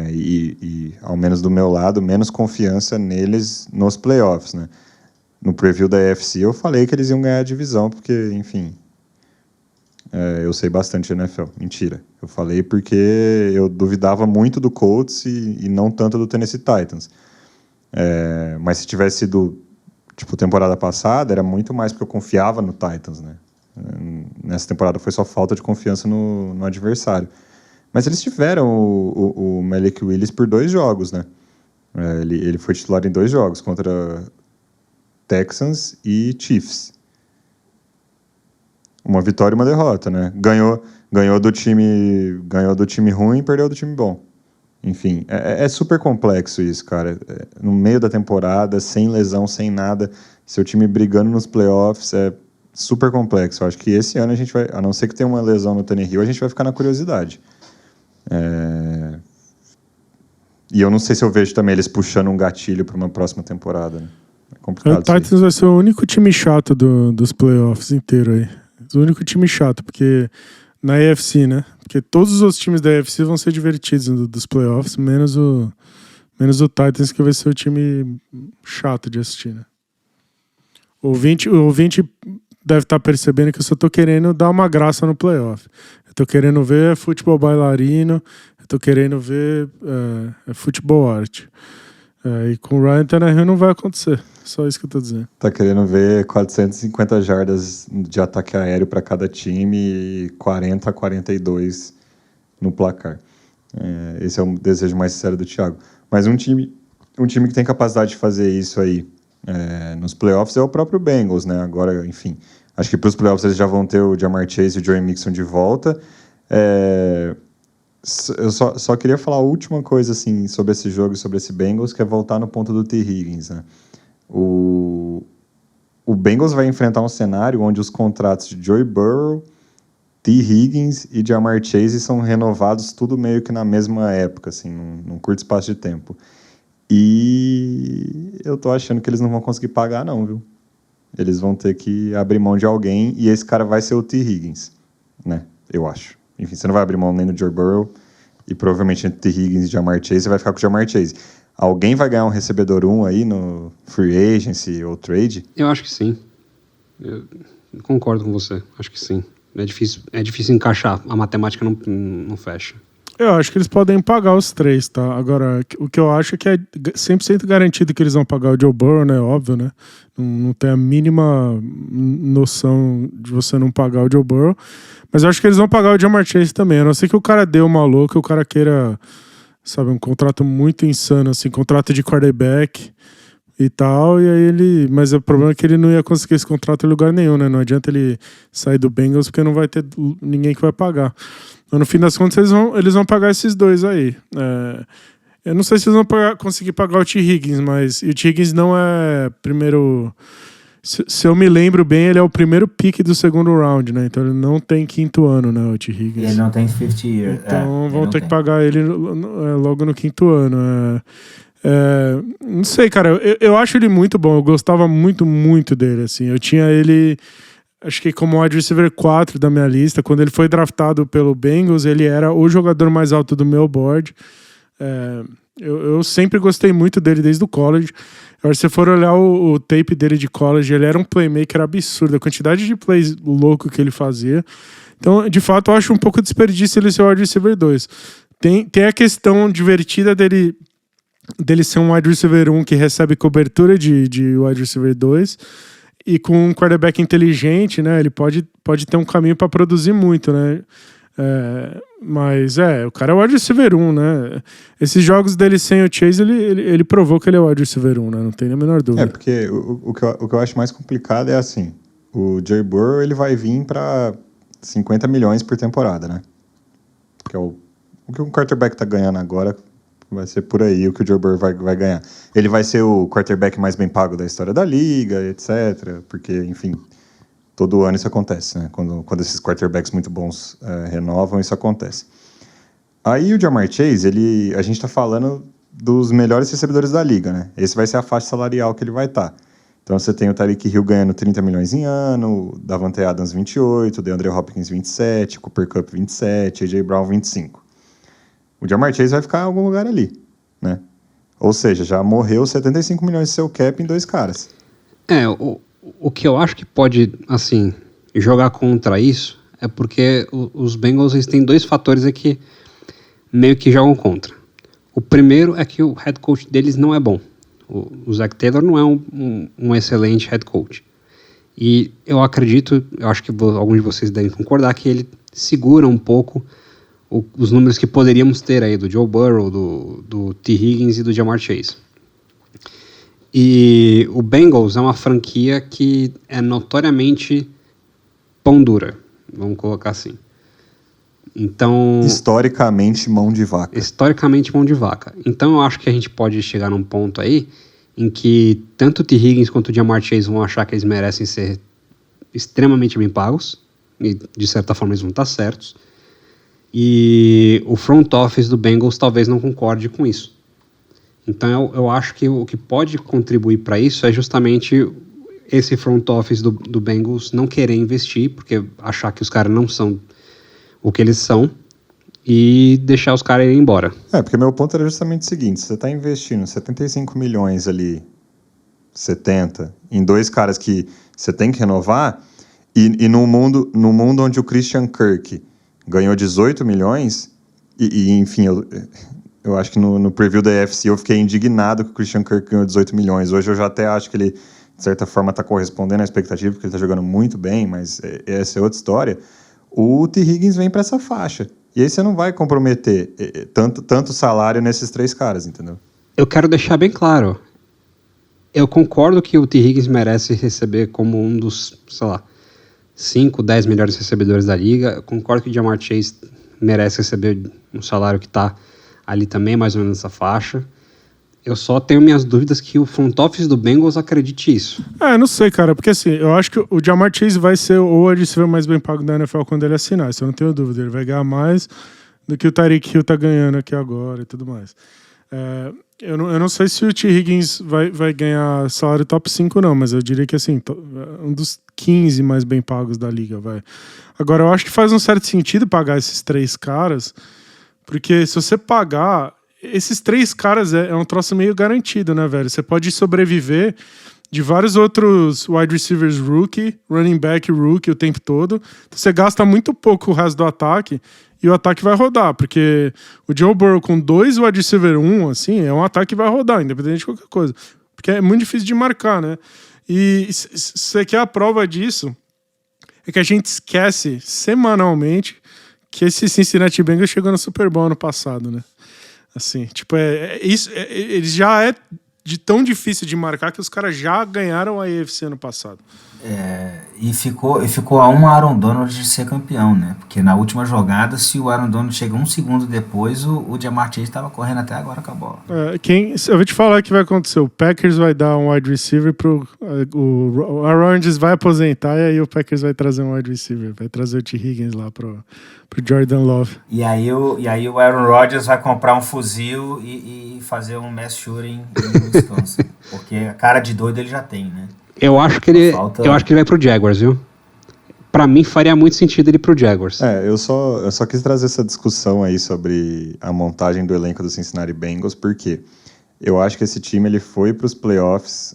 E ao menos do meu lado, menos confiança neles nos playoffs, né? No preview da AFC eu falei que eles iam ganhar a divisão, porque, enfim, eu sei bastante de NFL. Mentira. Eu falei porque eu duvidava muito do Colts e não tanto do Tennessee Titans. Mas se tivesse sido, tipo, temporada passada, era muito mais porque eu confiava no Titans, né? Nessa temporada foi só falta de confiança no adversário. Mas eles tiveram o Malik Willis por 2 jogos, né? Ele foi titular em 2 jogos, contra Texans e Chiefs. Uma vitória e uma derrota, né? Ganhou do time ruim e perdeu do time bom. Enfim, é super complexo isso, cara. No meio da temporada, sem lesão, sem nada, seu time brigando nos playoffs, é super complexo. Eu acho que esse ano a gente vai, a não ser que tenha uma lesão no Tannehill, a gente vai ficar na curiosidade. E eu não sei se eu vejo também eles puxando um gatilho para uma próxima temporada, né? É complicado. O Titans vai ser o único time chato dos playoffs inteiro aí. O único time chato, porque na AFC, né? Porque todos os times da AFC vão ser divertidos dos playoffs, menos o Titans, que vai ser o time chato de assistir, né? O ouvinte deve estar percebendo que eu só tô querendo dar uma graça no playoff. Eu tô querendo ver futebol bailarino, eu tô querendo ver futebol arte. E com o Ryan Tannehill não vai acontecer. Só isso que eu tô dizendo. Tá querendo ver 450 jardas de ataque aéreo para cada time e 40 a 42 no placar. Esse é o desejo mais sincero do Thiago. Mas um time que tem capacidade de fazer isso aí nos playoffs é o próprio Bengals, né? Agora, enfim, acho que para os playoffs eles já vão ter o Ja'Marr Chase e o Joey Mixon de volta. Eu só queria falar a última coisa assim, sobre esse jogo e sobre esse Bengals, que é voltar no ponto do T. Higgins, né? O Bengals vai enfrentar um cenário onde os contratos de Joey Burrow, T. Higgins e Ja'Marr Chase são renovados tudo meio que na mesma época, assim, num curto espaço de tempo. E eu tô achando que eles não vão conseguir pagar, não, viu? Eles vão ter que abrir mão de alguém e esse cara vai ser o T. Higgins, né? Eu acho. Enfim, você não vai abrir mão nem do Joe Burrow e provavelmente entre T. Higgins e Ja'Marr Chase você vai ficar com o Ja'Marr Chase. Alguém vai ganhar um recebedor 1 aí no free agency ou trade? Eu acho que sim. Eu concordo com você. Acho que sim. É difícil encaixar. A matemática não fecha. Eu acho que eles podem pagar os 3, tá? Agora, o que eu acho é que é 100% garantido que eles vão pagar o Joe Burrow, né? Óbvio, né? Não tem a mínima noção de você não pagar o Joe Burrow. Mas eu acho que eles vão pagar o Ja'Marr Chase também. A não ser que o cara dê uma louca, o cara queira, sabe, um contrato muito insano, assim, contrato de quarterback e tal, e aí ele... Mas o problema é que ele não ia conseguir esse contrato em lugar nenhum, né? Não adianta ele sair do Bengals porque não vai ter ninguém que vai pagar. Mas no fim das contas eles vão pagar esses dois aí. Eu não sei se eles vão conseguir pagar o T. Higgins, mas... E o T. Higgins não é primeiro... Se eu me lembro bem, ele é o primeiro pick do segundo round, né? Então ele não tem 5º ano, né, o T. Higgins. Ele não tem 50 years. Então vão ter que pagar ele logo no 5º ano. Não sei, cara. Eu acho ele muito bom. Eu gostava muito, muito dele, assim. Eu tinha ele, acho que como wide receiver 4 da minha lista. Quando ele foi draftado pelo Bengals, ele era o jogador mais alto do meu board. Eu sempre gostei muito dele desde o college. Agora, se você for olhar o tape dele de college, ele era um playmaker absurdo. A quantidade de plays louco que ele fazia. Então, de fato, eu acho um pouco desperdício ele ser o wide receiver 2. Tem a questão divertida dele ser um wide receiver 1 que recebe cobertura de wide receiver 2. E com um quarterback inteligente, né? Ele pode ter um caminho para produzir muito, né? Mas o cara é o wide receiver 1, né? Esses jogos dele sem o Chase, ele provou que ele é o wide receiver 1, né? Não tem nem a menor dúvida. Porque o que eu acho mais complicado é assim, o Joe Burrow, ele vai vir para 50 milhões por temporada, né? Que é o que um quarterback tá ganhando agora vai ser por aí o que o Joe Burrow vai ganhar. Ele vai ser o quarterback mais bem pago da história da liga, etc. Porque, enfim... Todo ano isso acontece, né? Quando esses quarterbacks muito bons renovam, isso acontece. Aí o Ja'Marr Chase, a gente está falando dos melhores recebedores da liga, né? Esse vai ser a faixa salarial que ele vai estar. Então você tem o Tyreek Hill ganhando 30 milhões em ano, o Davante Adams 28, o DeAndre Hopkins 27, o Cooper Kupp 27, AJ Brown 25. O Ja'Marr Chase vai ficar em algum lugar ali, né? Ou seja, já morreu 75 milhões de seu cap em 2 caras. O que eu acho que pode, assim, jogar contra isso é porque os Bengals eles têm 2 fatores aqui meio que jogam contra. O primeiro é que o head coach deles não é bom. O Zac Taylor não é um excelente head coach. E eu acho que alguns de vocês devem concordar que ele segura um pouco os números que poderíamos ter aí do Joe Burrow, do T. Higgins e do Ja'Marr Chase. E o Bengals é uma franquia que é notoriamente pão dura, vamos colocar assim. Então, historicamente mão de vaca. Então eu acho que a gente pode chegar num ponto aí em que tanto o T. Higgins quanto o Ja'Marr Chase vão achar que eles merecem ser extremamente bem pagos, e de certa forma eles vão estar certos, e o front office do Bengals talvez não concorde com isso. Então eu acho que o que pode contribuir para isso é justamente esse front office do Bengals não querer investir, porque achar que os caras não são o que eles são, e deixar os caras irem embora. Porque meu ponto era justamente o seguinte: você está investindo 75 milhões ali, 70, em 2 caras que você tem que renovar, e no mundo onde o Christian Kirk ganhou 18 milhões, e enfim, eu acho que no preview da AFC eu fiquei indignado que o Christian Kirk ganhou 18 milhões. Hoje eu já até acho que ele, de certa forma, está correspondendo à expectativa, porque ele está jogando muito bem, mas essa é outra história. O T. Higgins vem para essa faixa, E aí você não vai comprometer tanto salário nesses 3 caras, entendeu? Eu quero deixar bem claro. Eu concordo que o T. Higgins merece receber como um dos, sei lá, 5, 10 melhores recebedores da liga. Eu concordo que o Ja'Marr Chase merece receber um salário que está ali também, mais ou menos nessa faixa. Eu só tenho minhas dúvidas que o front office do Bengals acredite isso. Não sei, cara, porque assim, eu acho que o Ja'Marr Chase vai ser o wide receiver mais bem pago da NFL quando ele assinar, isso eu não tenho dúvida. Ele vai ganhar mais do que o Tyreek Hill tá ganhando aqui agora e tudo mais. Eu não sei se o T. Higgins vai ganhar salário top 5 não, mas eu diria que assim, um dos 15 mais bem pagos da liga, vai. Agora, eu acho que faz um certo sentido pagar esses 3 caras, porque se você pagar, esses 3 caras é um troço meio garantido, né, velho? Você pode sobreviver de vários outros wide receivers rookie, running back rookie o tempo todo. Você gasta muito pouco o resto do ataque e o ataque vai rodar, porque o Joe Burrow com 2 wide receiver 1, assim, é um ataque que vai rodar, independente de qualquer coisa. Porque é muito difícil de marcar, né? E você quer a prova disso, é que a gente esquece semanalmente que esse Cincinnati Bengals chegou no Super Bowl ano passado, né? Assim, tipo, ele já é de tão difícil de marcar que os caras já ganharam a AFC ano passado. E ficou a um Aaron Donald de ser campeão, né? Porque na última jogada, se o Aaron Donald chega 1 segundo depois, o Ja'Marr Chase estava correndo até agora com a bola. Eu vou te falar o que vai acontecer. O Packers vai dar um wide receiver o Aaron Rodgers vai aposentar e aí o Packers vai trazer um wide receiver. Vai trazer o T. Higgins lá pro Jordan Love. E aí o Aaron Rodgers vai comprar um fuzil e fazer um mass shooting em Wisconsin. Porque a cara de doido ele já tem, né? Eu acho que ele vai pro Jaguars, viu? Pra mim faria muito sentido ele ir pro Jaguars. Eu só quis trazer essa discussão aí sobre a montagem do elenco do Cincinnati Bengals, porque eu acho que esse time ele foi pros playoffs,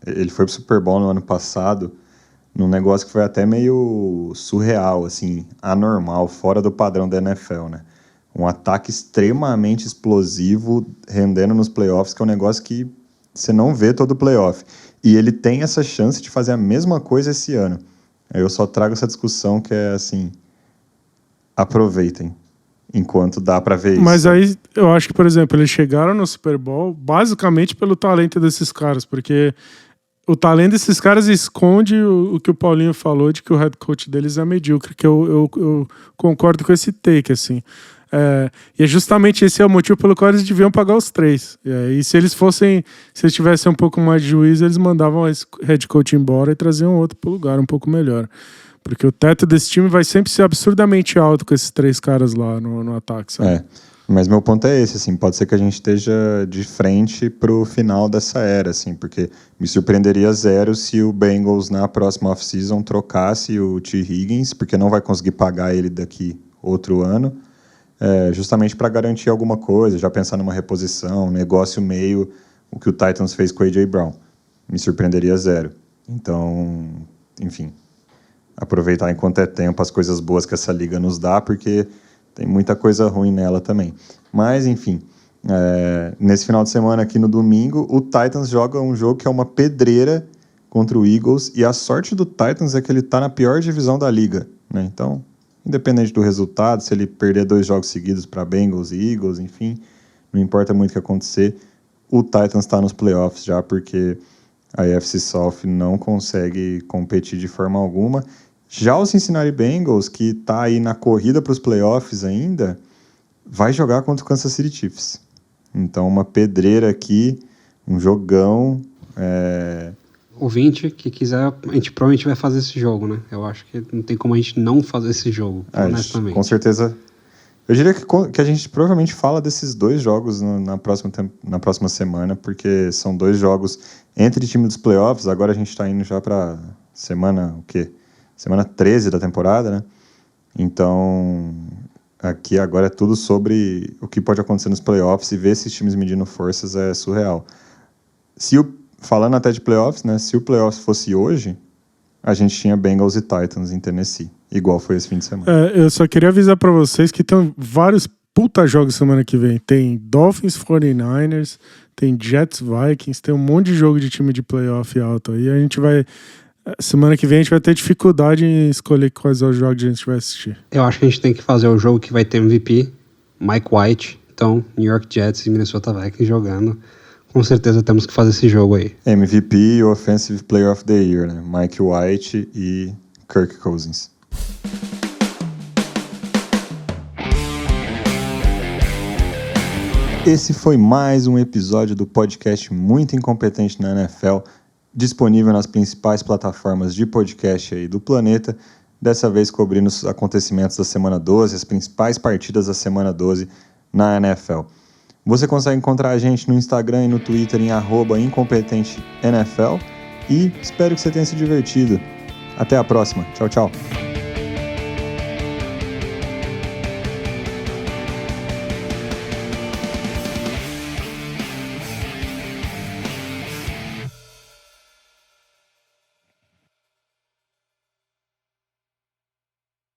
ele foi pro Super Bowl no ano passado, num negócio que foi até meio surreal, assim, anormal, fora do padrão da NFL, né? Um ataque extremamente explosivo, rendendo nos playoffs, que é um negócio que você não vê todo o playoff. E ele tem essa chance de fazer a mesma coisa esse ano. Eu só trago essa discussão que é assim, aproveitem enquanto dá pra ver isso. Mas aí eu acho que, por exemplo, eles chegaram no Super Bowl basicamente pelo talento desses caras, porque o talento desses caras esconde o que o Paulinho falou de que o head coach deles é medíocre, que eu concordo com esse take, assim. E é justamente esse é o motivo pelo qual eles deviam pagar os 3. E se eles tivessem um pouco mais de juízo, eles mandavam esse head coach embora e traziam outro pro lugar um pouco melhor. Porque o teto desse time vai sempre ser absurdamente alto com esses 3 caras lá no ataque, sabe? Mas meu ponto é esse, assim, pode ser que a gente esteja de frente pro final dessa era, assim, porque me surpreenderia zero se o Bengals na próxima off-season trocasse o T. Higgins, porque não vai conseguir pagar ele daqui outro ano, justamente para garantir alguma coisa, já pensar numa reposição, negócio meio o que o Titans fez com o A.J. Brown. Me surpreenderia zero. Então, enfim, aproveitar enquanto é tempo as coisas boas que essa liga nos dá, porque tem muita coisa ruim nela também. Mas, enfim, nesse final de semana aqui no domingo, o Titans joga um jogo que é uma pedreira contra o Eagles, e a sorte do Titans é que ele está na pior divisão da liga, né? Então, independente do resultado, se ele perder 2 jogos seguidos para Bengals e Eagles, enfim, não importa muito o que acontecer, o Titans está nos playoffs já, porque a AFC South não consegue competir de forma alguma. Já o Cincinnati Bengals, que está aí na corrida para os playoffs ainda, vai jogar contra o Kansas City Chiefs. Então, uma pedreira aqui, um jogão. Ouvinte que quiser, a gente provavelmente vai fazer esse jogo, né? Eu acho que não tem como a gente não fazer esse jogo, honestamente. Com certeza. Eu diria que a gente provavelmente fala desses 2 jogos na próxima semana, porque são 2 jogos entre time dos playoffs. Agora a gente está indo já para semana 13 da temporada, né? Então, aqui agora é tudo sobre o que pode acontecer nos playoffs, e ver esses times medindo forças é surreal. Falando até de playoffs, né? Se o playoffs fosse hoje, a gente tinha Bengals e Titans em Tennessee, igual foi esse fim de semana. Eu só queria avisar pra vocês que tem vários puta jogos semana que vem. Tem Dolphins 49ers, tem Jets Vikings, tem um monte de jogo de time de playoff alto aí. A gente vai Semana que vem a gente vai ter dificuldade em escolher quais os jogos a gente vai assistir. Eu acho que a gente tem que fazer o jogo que vai ter MVP, Mike White, então New York Jets e Minnesota Vikings jogando. Com certeza temos que fazer esse jogo aí. MVP e Offensive Player of the Year, né? Mike White e Kirk Cousins. Esse foi mais um episódio do podcast Muito Incompetente na NFL, disponível nas principais plataformas de podcast aí do planeta, dessa vez cobrindo os acontecimentos da semana 12, as principais partidas da semana 12 na NFL. Você consegue encontrar a gente no Instagram e no Twitter em @incompetenteNFL e espero que você tenha se divertido. Até a próxima. Tchau, tchau.